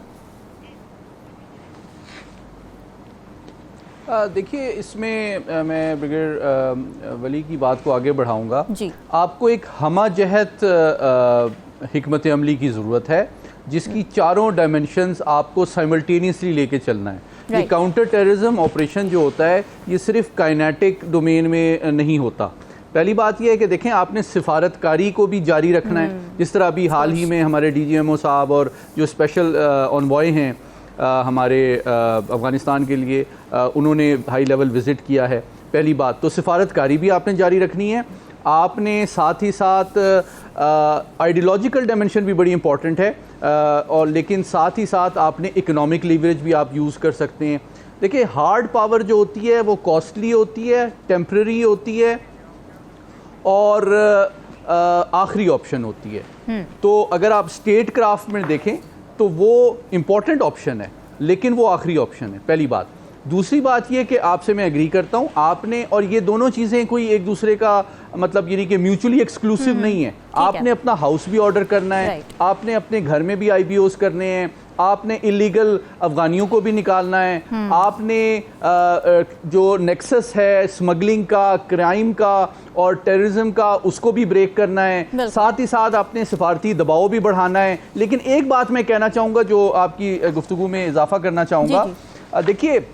देखिए, इसमें मैं ब्रिगेडियर वली की बात को आगे बढ़ाऊंगा। आपको एक हमाजहत हिकमत अमली की ज़रूरत है जिसकी चारों डायमेंशंस आपको साइमल्टेनियसली लेके चलना है। ये काउंटर टेररिज्म ऑपरेशन जो होता है ये सिर्फ काइनेटिक डोमेन में नहीं होता। पहली बात यह है कि देखें, आपने सिफारतकारी को भी जारी रखना है, जिस तरह अभी हाल ही में हमारे DGMO साहब और जो स्पेशल ऑनवॉय हैं हमारे अफ़गानिस्तान के लिए, उन्होंने हाई लेवल विज़िट किया है। पहली बात तो सिफारतकारी भी आपने जारी रखनी है, आपने साथ ही साथ आइडियोलॉजिकल डायमेंशन भी बड़ी इंपॉर्टेंट है, और लेकिन साथ ही साथ आपने इकोनॉमिक लीवरेज भी आप यूज़ कर सकते हैं। देखिए हार्ड पावर जो होती है वो कॉस्टली होती है, टेम्पररी होती है और आखिरी ऑप्शन होती है। तो अगर आप स्टेट क्राफ्ट में देखें तो वो इम्पॉर्टेंट ऑप्शन है लेकिन वो आखिरी ऑप्शन है, पहली बात। दूसरी बात ये कि आपसे मैं एग्री करता हूँ, आपने और ये दोनों चीज़ें कोई एक दूसरे का मतलब यानी कि म्यूचुअली एक्सक्लूसिव नहीं है। आपने अपना हाउस भी ऑर्डर करना है, आपने अपने घर में भी IBOs करने हैं, आपने इलीगल अफगानियों को भी निकालना है, आपने जो नेक्सस है स्मगलिंग का, क्राइम का और टेररिज्म का, उसको भी ब्रेक करना है, साथ ही साथ आपने सिफारती दबाव भी बढ़ाना है। लेकिन एक बात मैं कहना चाहूँगा जो आपकी गुफ्तगू में इजाफा करना चाहूँगा, देखिए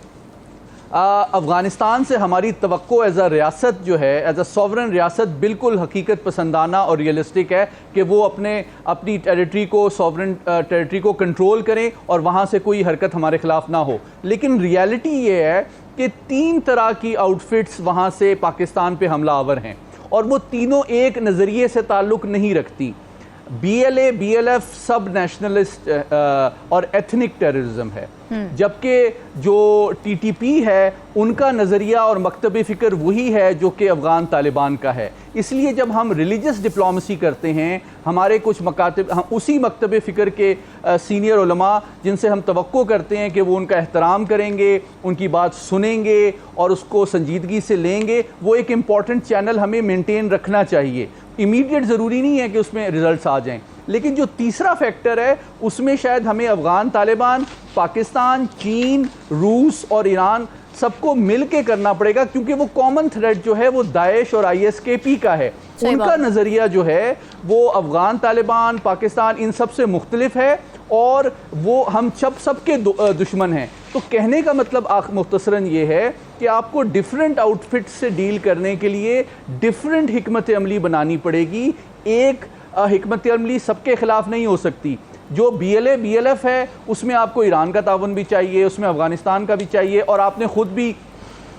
अफ़गानिस्तान से हमारी तवक्को एज अ रियासत जो है, एज अ सॉवरन रियासत, बिल्कुल हकीकत पसंदाना और रियलिस्टिक है कि वो अपनी टेरिटरी को, सॉवरन टेरिटरी को कंट्रोल करें और वहाँ से कोई हरकत हमारे ख़िलाफ़ ना हो। लेकिन रियलिटी ये है कि 3 तरह की आउटफिट्स वहाँ से पाकिस्तान पे हमलावर हैं और वो तीनों एक नज़रिए से ताल्लुक़ नहीं रखती। BLA BLF सब नेशनलिस्ट और एथनिक टेररिज्म है, जबकि जो TTP है उनका नज़रिया और मकतब फ़िक्र वही है जो कि अफ़गान तालिबान का है। इसलिए जब हम रिलीजियस डिप्लोमेसी करते हैं, हमारे कुछ मकातब, हम उसी मकतब फ़िक्र के सीनियर उलमा जिनसे हम तवक्को करते हैं कि वो उनका एहतराम करेंगे, उनकी बात सुनेंगे और उसको संजीदगी से लेंगे, वो एक इम्पॉर्टेंट चैनल हमें मेंटेन रखना चाहिए। इमीडिएट ज़रूरी नहीं है कि उसमें रिजल्ट्स आ जाएं, लेकिन जो तीसरा फैक्टर है उसमें शायद हमें अफ़गान तालिबान, पाकिस्तान, चीन, रूस और ईरान सबको मिल के करना पड़ेगा, क्योंकि वो कॉमन थ्रेड जो है वो दाइश और ISKP का है। उनका नज़रिया जो है वो अफ़गान तालिबान, पाकिस्तान, इन सब से मुख्तलिफ है और वो हम सबके दुश्मन हैं। तो कहने का मतलब मुख्तसरन ये है कि आपको डिफरेंट आउटफिट से डील करने के लिए डिफरेंट हिकमत अमली बनानी पड़ेगी। एक हिकमत अमली सबके खिलाफ नहीं हो सकती। जो BLA BLF है उसमें आपको ईरान का ताउन भी चाहिए, उसमें अफ़गानिस्तान का भी चाहिए और आपने ख़ुद भी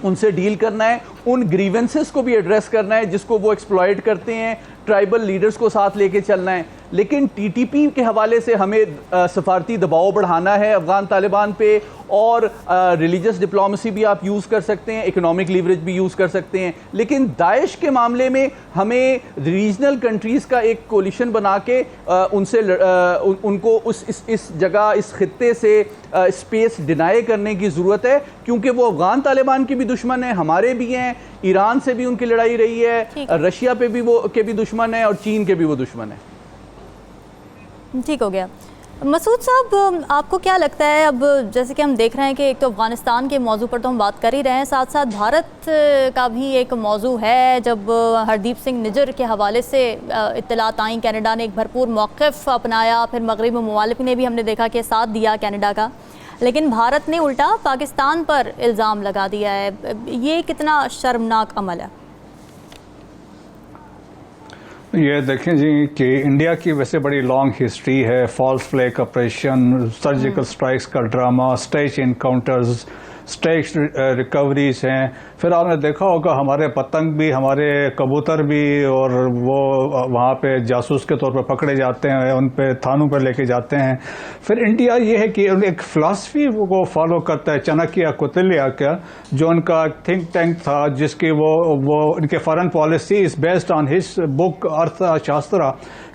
उनसे डील करना है, उन ग्रीवेंसेस को भी एड्रेस करना है जिसको वो एक्सप्लॉइट करते हैं, ट्राइबल लीडर्स को साथ लेके चलना है। लेकिन TTP के हवाले से हमें सफारती दबाव बढ़ाना है अफ़गान तालिबान पे, और रिलीजियस डिप्लोमेसी भी आप यूज़ कर सकते हैं, इकोनॉमिक लीवरेज भी यूज़ कर सकते हैं। लेकिन दाइश के मामले में हमें रीजनल कंट्रीज़ का एक कोलिशन बना के उनसे उनको इस जगह, इस खित्ते से स्पेस डिनाई करने की ज़रूरत है, क्योंकि वो अफ़गान तालिबान के भी दुश्मन हैं, हमारे भी हैं, ईरान से भी उनकी लड़ाई रही है, रशिया पे भी वो के भी दुश्मन है और चीन के भी वो दुश्मन है। ठीक हो गया। मसूद साहब, आपको क्या लगता है, अब जैसे कि हम देख रहे हैं कि एक तो अफ़गानिस्तान के मौजू पर तो हम बात कर ही रहे हैं, साथ साथ भारत का भी एक मौजू है। जब हरदीप सिंह निज्जर के हवाले से इत्तलात आई, कनाडा ने एक भरपूर मौक़िफ़ अपनाया, फिर मगरबी ममालिक ने भी हमने देखा कि साथ दिया कनाडा का, लेकिन भारत ने उल्टा पाकिस्तान पर इल्ज़ाम लगा दिया है। ये कितना शर्मनाक अमल है? ये देखें जी कि इंडिया की वैसे बड़ी लॉन्ग हिस्ट्री है, false flag operation, surgical strikes का drama, stage encounters, stage recoveries हैं। फिर आपने देखा होगा हमारे पतंग भी, हमारे कबूतर भी, और वो वहाँ पे जासूस के तौर पर पकड़े जाते हैं, उन पे थानों पर लेके जाते हैं। फिर इंडिया ये है कि एक फ़िलासफ़ी को फॉलो करता है, चाणक्य कौटिल्य का, जो उनका थिंक टैंक था, जिसकी वो उनके foreign policy is based on his book अर्थशास्त्र,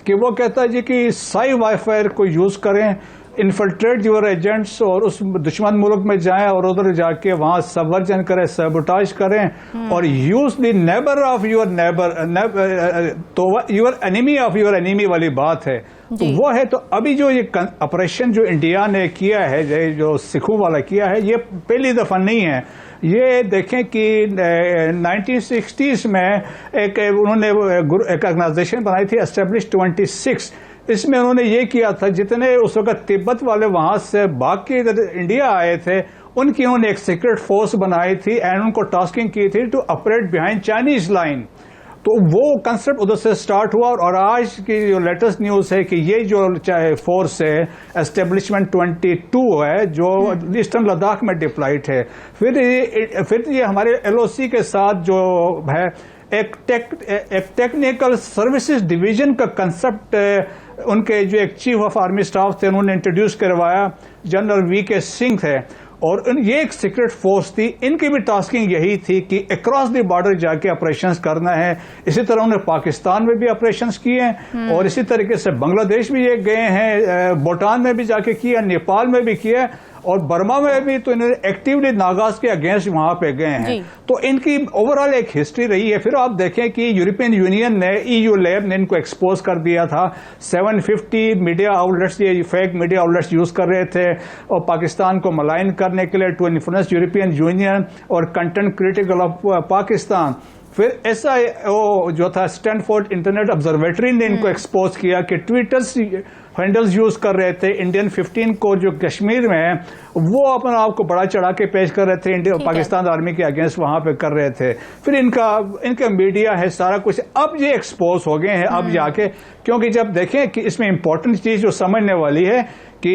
कि वो कहता है जी कि साई वारफेयर को यूज़ करें, इन्फिल्ट्रेट योर एजेंट्स, और उस दुश्मन मुल्क में जाएं और उधर जाके वहां सबवर्जन करें, सबोटाज करें, और use the neighbour of your neighbour, तो your enemy of your enemy वाली बात है। तो वो है। तो अभी जो ये ऑपरेशन जो इंडिया ने किया है, जो सिखों वाला किया है, ये पहली दफा नहीं है। ये देखें कि 1960s में उन्होंने एक ऑर्गेनाइजेशन बनाई थी, एस्टेब्लिश 26। इसमें उन्होंने ये किया था, जितने उस वक्त तिब्बत वाले वहां से भाग के इधर इंडिया आए थे, उनकी उन्होंने एक सीक्रेट फोर्स बनाई थी एंड उनको टास्किंग की थी to operate behind Chinese line. तो वो कंसेप्ट उधर से स्टार्ट हुआ और आज की जो लेटेस्ट न्यूज़ है कि ये जो चाहे फोर्स है एस्टेब्लिशमेंट 22 है जो ईस्टर्न लद्दाख में डिप्लॉयड है, फिर ये हमारे LOC के साथ जो है एक टेक्निकल सर्विसेज डिवीजन का कंसेप्ट उनके जो एक चीफ ऑफ आर्मी स्टाफ थे उन्होंने इंट्रोड्यूस करवाया, जनरल VK सिंह थे, और ये एक सीक्रेट फोर्स थी। इनकी भी टास्किंग यही थी कि अक्रॉस द बॉर्डर जाके ऑपरेशंस करना है। इसी तरह उन्होंने पाकिस्तान में भी ऑपरेशंस किए हैं और इसी तरीके से बांग्लादेश भी ये गए हैं, भूटान में भी जाके किया, नेपाल में भी किया और बर्मा में भी तो इन्होंने एक्टिवली नागाज के अगेंस्ट वहां पे गए हैं। तो इनकी ओवरऑल एक हिस्ट्री रही है। फिर आप देखें कि यूरोपियन यूनियन ने EU लैब ने इनको एक्सपोज कर दिया था। 750 मीडिया आउटलेट्स, ये फेक मीडिया आउटलेट्स यूज कर रहे थे और पाकिस्तान को मलाइन करने के लिए, टू इन्फ्लुएंस यूरोपियन यूनियन और कंटेंट क्रिटिकल ऑफ पाकिस्तान। फिर SIO जो था स्टैनफोर्ड इंटरनेट ऑब्जर्वेटरी ने इनको एक्सपोज किया कि ट्विटर्स हैंडल्स यूज कर रहे थे इंडियन 15 को जो कश्मीर में है वो अपने आप को बड़ा चढ़ा के पेश कर रहे थे, इंडिया पाकिस्तान आर्मी के अगेंस्ट वहां पे कर रहे थे। फिर इनका मीडिया है सारा कुछ, अब ये एक्सपोज हो गए हैं अब जाके, क्योंकि जब देखें कि इसमें इंपॉर्टेंट चीज जो समझने वाली है कि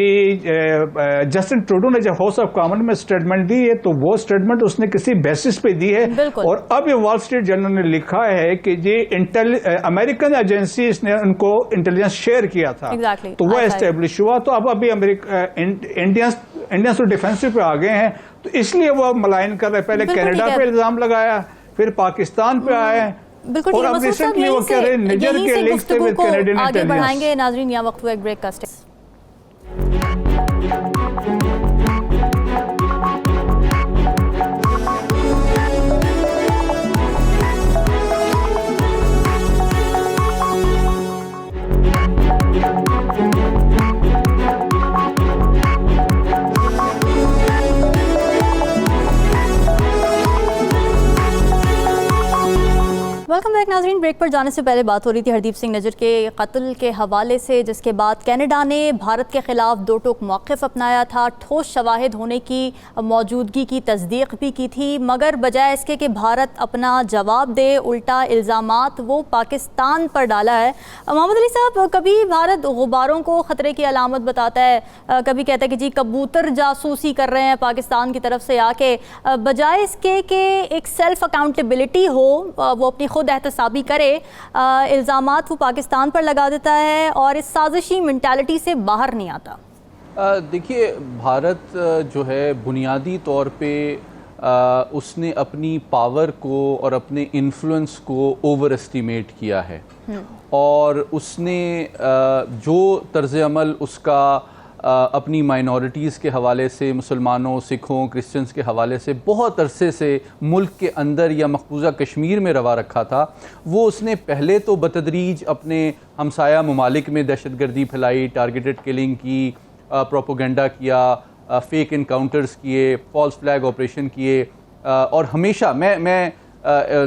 जस्टिन ट्रूडो ने जब हाउस ऑफ कॉमन में स्टेटमेंट दी है तो वो स्टेटमेंट उसने किसी बेसिस पे दी है और अब ये वॉल स्ट्रीट जर्नल ने लिखा है कि ये अमेरिकन एजेंसी ने उनको इंटेलिजेंस शेयर किया था। तो वो एस्टेब्लिश हुआ। तो अब अभी इंडियंस तो डिफेंसिव पे आ गए हैं, तो इसलिए वो मलाइन कर रहे। पहले कनाडा पे इल्जाम लगाया, फिर पाकिस्तान पे आए बिल्कुल। और अब रिसेंटली वो कह रहे हैं निजर के लिंक से विद कैनेडियन आगे बढ़ाएंगे। नाजरीन, यहाँ वक्त हुआ एक ब्रेक का। वेलकम बैक नाजरीन। ब्रेक पर जाने से पहले बात हो रही थी हरदीप सिंह नजर के कत्ल के हवाले से, जिसके बाद कनाडा ने भारत के खिलाफ दो टोक मौक़िफ़ अपनाया था। ठोस शवाहिद होने की मौजूदगी की तस्दीक भी की थी, मगर बजाय इसके कि भारत अपना जवाब दे, उल्टा इल्ज़ामात वो पाकिस्तान पर डाला है। मोहम्मद अली साहब, कभी भारत गुब्बारों को ख़तरे की अलामत बताता है, कभी कहता है कि जी कबूतर जासूसी कर रहे हैं पाकिस्तान की तरफ से आके, बजाय इसके कि एक सेल्फ अकाउंटेबिलिटी हो, वो अपनी खुद एहतसाबी करे, इल्ज़ामात वो पाकिस्तान पर लगा देता है और इस साजिशी मेंटालिटी से बाहर नहीं आता। देखिए, भारत जो है बुनियादी तौर पे उसने अपनी पावर को और अपने इन्फ्लुएंस को ओवर एस्टिमेट किया है और उसने जो तर्ज़ अमल उसका अपनी माइनॉरिटीज़ के हवाले से, मुसलमानों, सिखों, क्रिश्चियंस के हवाले से बहुत अरसे से मुल्क के अंदर या मकबूजा कश्मीर में रवा रखा था, वो उसने पहले तो बतदरीज अपने हमसाया ममालिक में दहशतगर्दी फैलाई, टारगेटेड किलिंग की, प्रोपोगंडा किया, फेक इनकाउंटर्स किए, फॉल्स फ्लैग ऑपरेशन किए और हमेशा मैं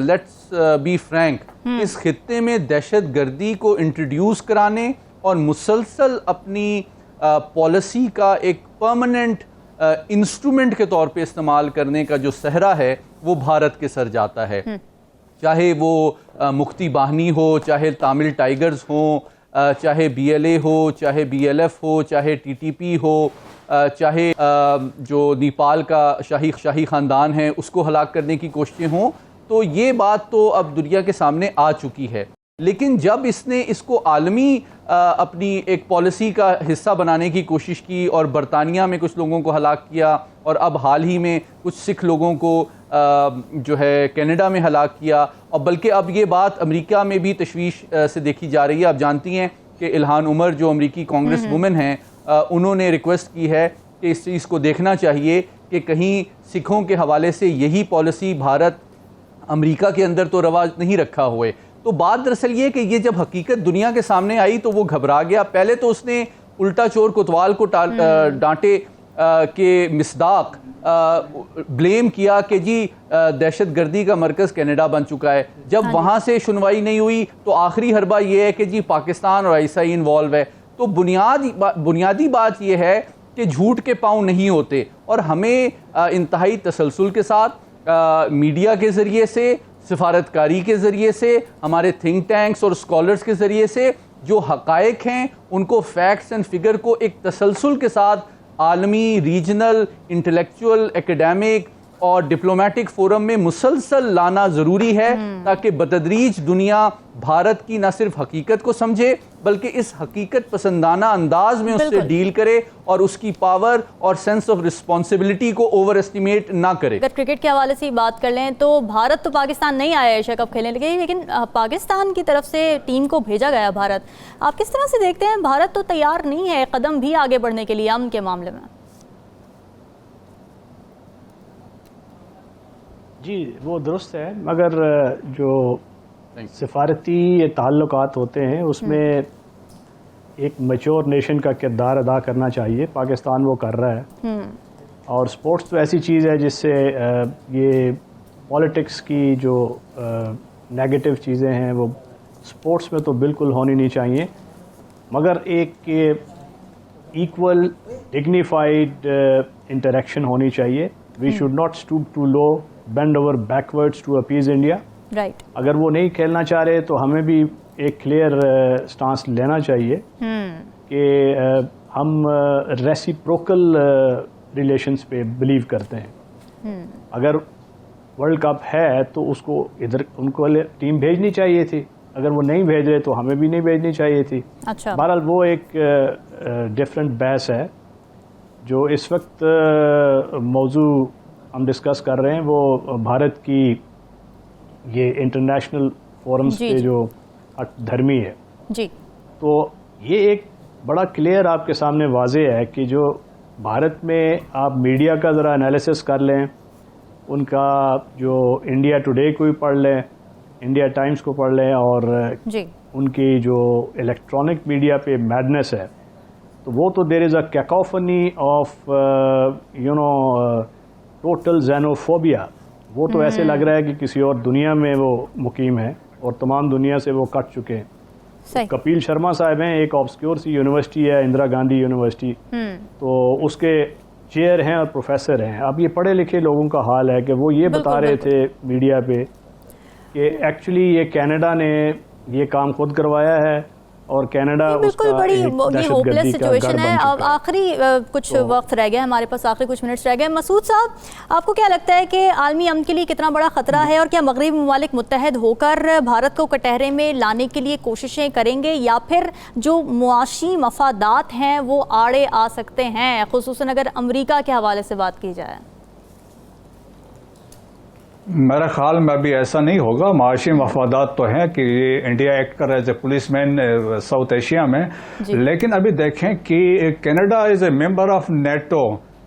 लेट्स बी फ्रैंक, इस खित्ते में दहशतगर्दी को इंट्रोड्यूस कराने और मुसलसल अपनी पॉलिसी का एक परमानेंट इंस्ट्रूमेंट के तौर पे इस्तेमाल करने का जो सहरा है वो भारत के सर जाता है। चाहे वो मुक्ति बाहिनी हो, चाहे तामिल टाइगर्स हो, चाहे BLA हो, चाहे BLF हो, चाहे TTP हो, चाहे जो नेपाल का शाही ख़ानदान है उसको हलाक करने की कोशिशें हों, तो ये बात तो अब दुनिया के सामने आ चुकी है। लेकिन जब इसने इसको आलमी अपनी एक पॉलिसी का हिस्सा बनाने की कोशिश की और बरतानिया में कुछ लोगों को हलाक किया और अब हाल ही में कुछ सिख लोगों को जो है कनाडा में हलाक किया, और बल्कि अब ये बात अमेरिका में भी तशवीश से देखी जा रही है। आप जानती हैं कि इल्हान उमर जो अमेरिकी कांग्रेस वुमेन हैं, उन्होंने रिक्वेस्ट की है कि इस चीज़ को देखना चाहिए कि कहीं सिखों के हवाले से यही पॉलिसी भारत अमेरिका के अंदर तो रवाज नहीं रखा हुए। तो बात दरअसल ये कि ये जब हकीकत दुनिया के सामने आई तो वो घबरा गया। पहले तो उसने उल्टा चोर कोतवाल को डांटे के मिसदाक ब्लेम किया कि जी दहशतगर्दी का मरकज़ कनाडा बन चुका है। जब वहाँ से सुनवाई नहीं हुई तो आखिरी हरबा ये है कि जी पाकिस्तान और ISI इन्वॉल्व है। तो बुनियादी बात यह है कि झूठ के पाँव नहीं होते और हमें इंतहाई तसलसल के साथ मीडिया के ज़रिए से सिफारतकारी के ज़रिए से, हमारे थिंक टैंक्स और स्कॉलर्स के ज़रिए से जो हक़ाइक़ हैं उनको, फैक्ट्स एंड फिगर को एक तसलसल के साथ आलमी, रीजनल, इंटेलेक्चुअल, एकेडमिक और डिप्लोमेटिक फोरम में मुसलसल लाना ज़रूरी है, ताकि बतदरीज दुनिया भारत की न सिर्फ हकीकत को समझे बल्कि इस हकीकत पसंदाना अंदाज में उससे डील करे और उसकी पावर और सेंस ऑफ रिस्पॉन्सिबिलिटी को ओवर एस्टिमेट ना करे। अगर क्रिकेट के हवाले से बात कर लें तो भारत तो पाकिस्तान नहीं आया एशिया कप खेलने लगे, लेकिन पाकिस्तान की तरफ से टीम को भेजा गया भारत। आप किस तरह से देखते हैं, भारत तो तैयार नहीं है कदम भी आगे बढ़ने के लिए अमन के मामले में? जी वो दुरुस्त है, मगर जो सिफारती ताल्लुकात होते हैं उसमें एक मैच्योर नेशन का किरदार अदा करना चाहिए। पाकिस्तान वो कर रहा है। और स्पोर्ट्स तो ऐसी चीज़ है जिससे ये पॉलिटिक्स की जो नेगेटिव चीज़ें हैं वो स्पोर्ट्स में तो बिल्कुल होनी नहीं चाहिए, मगर एक इक्वल डिग्निफाइड इंटरेक्शन होनी चाहिए। We should not stoop to low, bend over backwards to appease India. Right. अगर वो नहीं खेलना चाह रहे तो हमें भी एक क्लियर स्टांस लेना चाहिए कि हम रेसिप्रोकल रिलेशंस पे बिलीव करते हैं। अगर वर्ल्ड कप है तो उसको इधर उनको टीम भेजनी चाहिए थी, अगर वो नहीं भेज रहे तो हमें भी नहीं भेजनी चाहिए थी। अच्छा। बहरहाल वो एक डिफरेंट बहस है। जो इस वक्त मौजू हम डिस्कस कर रहे हैं वो भारत की ये इंटरनेशनल फोरम्स पे जो धर्मी है जी, तो ये एक बड़ा क्लियर आपके सामने वाजे है कि जो भारत में आप मीडिया का ज़रा एनालिसिस कर लें, उनका जो इंडिया टुडे को भी पढ़ लें, इंडिया टाइम्स को पढ़ लें, और जी उनकी जो इलेक्ट्रॉनिक मीडिया पे मैडनेस है, तो वो तो there is a cacophony of total xenophobia. वो तो ऐसे लग रहा है कि किसी और दुनिया में वो मुकीम है और तमाम दुनिया से वो कट चुके हैं। सही। कपिल शर्मा साहब हैं, एक ऑब्सक्योर सी यूनिवर्सिटी है इंदिरा गांधी यूनिवर्सिटी, तो उसके चेयर हैं और प्रोफेसर हैं। अब ये पढ़े लिखे लोगों का हाल है कि वो ये बता रहे थे मीडिया पे कि एक्चुअली ये कनाडा ने ये काम खुद करवाया है और कनाडा बिल्कुल बड़ी ये होपलेस सिचुएशन है। अब आखिरी कुछ वक्त रह गया, हमारे पास आखिरी कुछ मिनट्स रह गए। मसूद साहब, आपको क्या लगता है कि आलमी अमन के लिए कितना बड़ा खतरा है, और क्या मगरबी ममालिक मुत्तहद होकर भारत को कटहरे में लाने के लिए कोशिशें करेंगे, या फिर जो मुआशी मफादात हैं वो आड़े आ सकते हैं, खुसूसन अगर अमरीका के हवाले से बात की जाए? मेरा ख्याल में अभी ऐसा नहीं होगा। माशी मफादात तो हैं कि इंडिया एक्ट कर रहा है as a policeman South Asia में, लेकिन अभी देखें कि Canada is a member of NATO.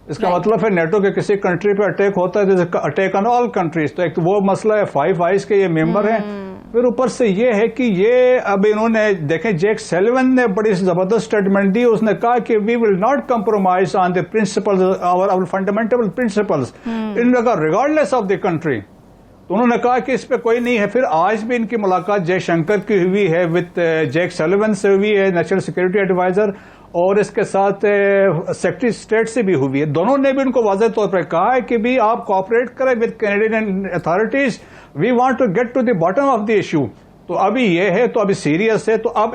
इसका मतलब है नेटो के किसी कंट्री पे अटैक होता है तो अटैक ऑन ऑल कंट्रीज। तो एक तो वो मसला है, 5 आइज के ये मेंबर हैं। फिर ऊपर से ये है कि ये अब इन्होंने देखें, जैक सेलिवन ने बड़ी जबरदस्त स्टेटमेंट दी। उसने कहा कि we will not compromise on the principles, our fundamental principles in regardless of the country. तो उन्होंने कहा कि इस पे कोई नहीं है। फिर आज भी इनकी मुलाकात जयशंकर की हुई है विद जैक सेलिवन से हुई है, नेशनल सिक्योरिटी एडवाइजर, और इसके साथ सेक्रेटरी स्टेट से भी हुई है। दोनों ने भी उनको वाज़ेह तौर पर कहा है कि भी आप कोऑपरेट करें with Canadian authorities, we want to get to the bottom of the issue. तो अभी ये है, तो अभी सीरियस है। तो अब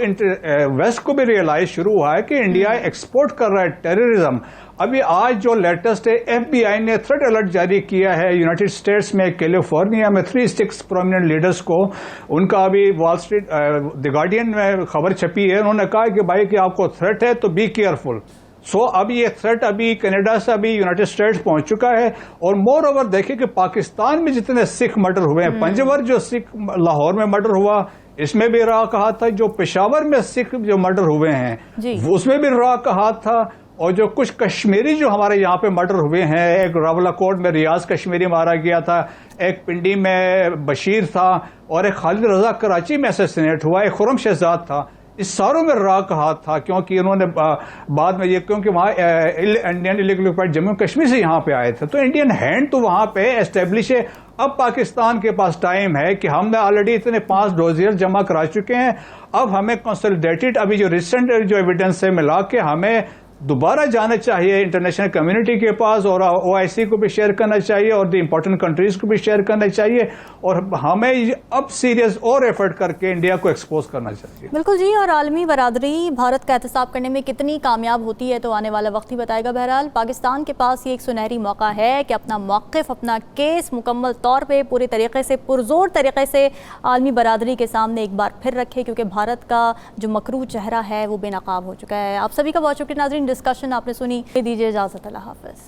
वेस्ट को भी रियलाइज शुरू हुआ है कि इंडिया एक्सपोर्ट कर रहा है टेररिज्म। अभी आज जो लेटेस्ट है, FBI ने थ्रेट अलर्ट जारी किया है यूनाइटेड स्टेट्स में, कैलिफोर्निया में 3-6 प्रोमिनेंट लीडर्स को। उनका अभी वॉल स्ट्रीट द गार्डियन में खबर छपी है। उन्होंने कहा कि भाई कि आपको थ्रेट है तो बी केयरफुल। सो अब ये थ्रेट अभी कनाडा से अभी यूनाइटेड स्टेट्स पहुंच चुका है। और मोर ओवर देखिए कि पाकिस्तान में जितने सिख मर्डर हुए हैं, पंजवर जो सिख लाहौर में मर्डर हुआ, इसमें भी रहा कहा था। जो पेशावर में सिख जो मर्डर हुए हैं उसमें भी रहा कहा था। और जो कुछ कश्मीरी जो हमारे यहाँ पे मर्डर हुए हैं, एक रावलाकोट में रियाज कश्मीरी मारा गया था, एक पिंडी में बशीर था, और एक खालिद रजा कराची में असैसिनेट हुआ, एक खुरम शहजाद था। इस सारों में रा कहा था, क्योंकि उन्होंने बाद में ये, क्योंकि वहाँ Indian illegal occupied Jammu Kashmir से यहाँ पे आए थे, तो इंडियन हैंड तो वहाँ पे एस्टेब्लिश है। अब पाकिस्तान के पास टाइम है कि हमने ऑलरेडी इतने 5 डोजियर जमा करा चुके हैं। अब हमें कंसोलिडेटेड, अभी जो रिसेंट जो एविडेंस है मिला के हमें दोबारा जाना चाहिए इंटरनेशनल कम्युनिटी के पास, और OIC को भी शेयर करना चाहिए और द इम्पोर्टेंट कंट्रीज को भी शेयर करना चाहिए, और हमें अब सीरियस और एफर्ट करके इंडिया को एक्सपोज करना चाहिए। बिल्कुल जी, और आलमी बरादरी भारत का एहतसाब करने में कितनी कामयाब होती है तो आने वाला वक्त ही बताएगा। बहरहाल पाकिस्तान के पास ये एक सुनहरी मौका है कि अपना मौक़िफ़, अपना केस मुकम्मल तौर पे पूरे तरीके से, पुरजोर तरीके से आलमी बरादरी के सामने एक बार फिर रखे, क्योंकि भारत का जो मकरू चेहरा है वो बेनकाब हो चुका है। आप सभी का बहुत शुक्रिया नाज़रीन, डिस्कशन आपने सुनी, दीजिए इजाज़त, अल्लाह हाफ़िज़।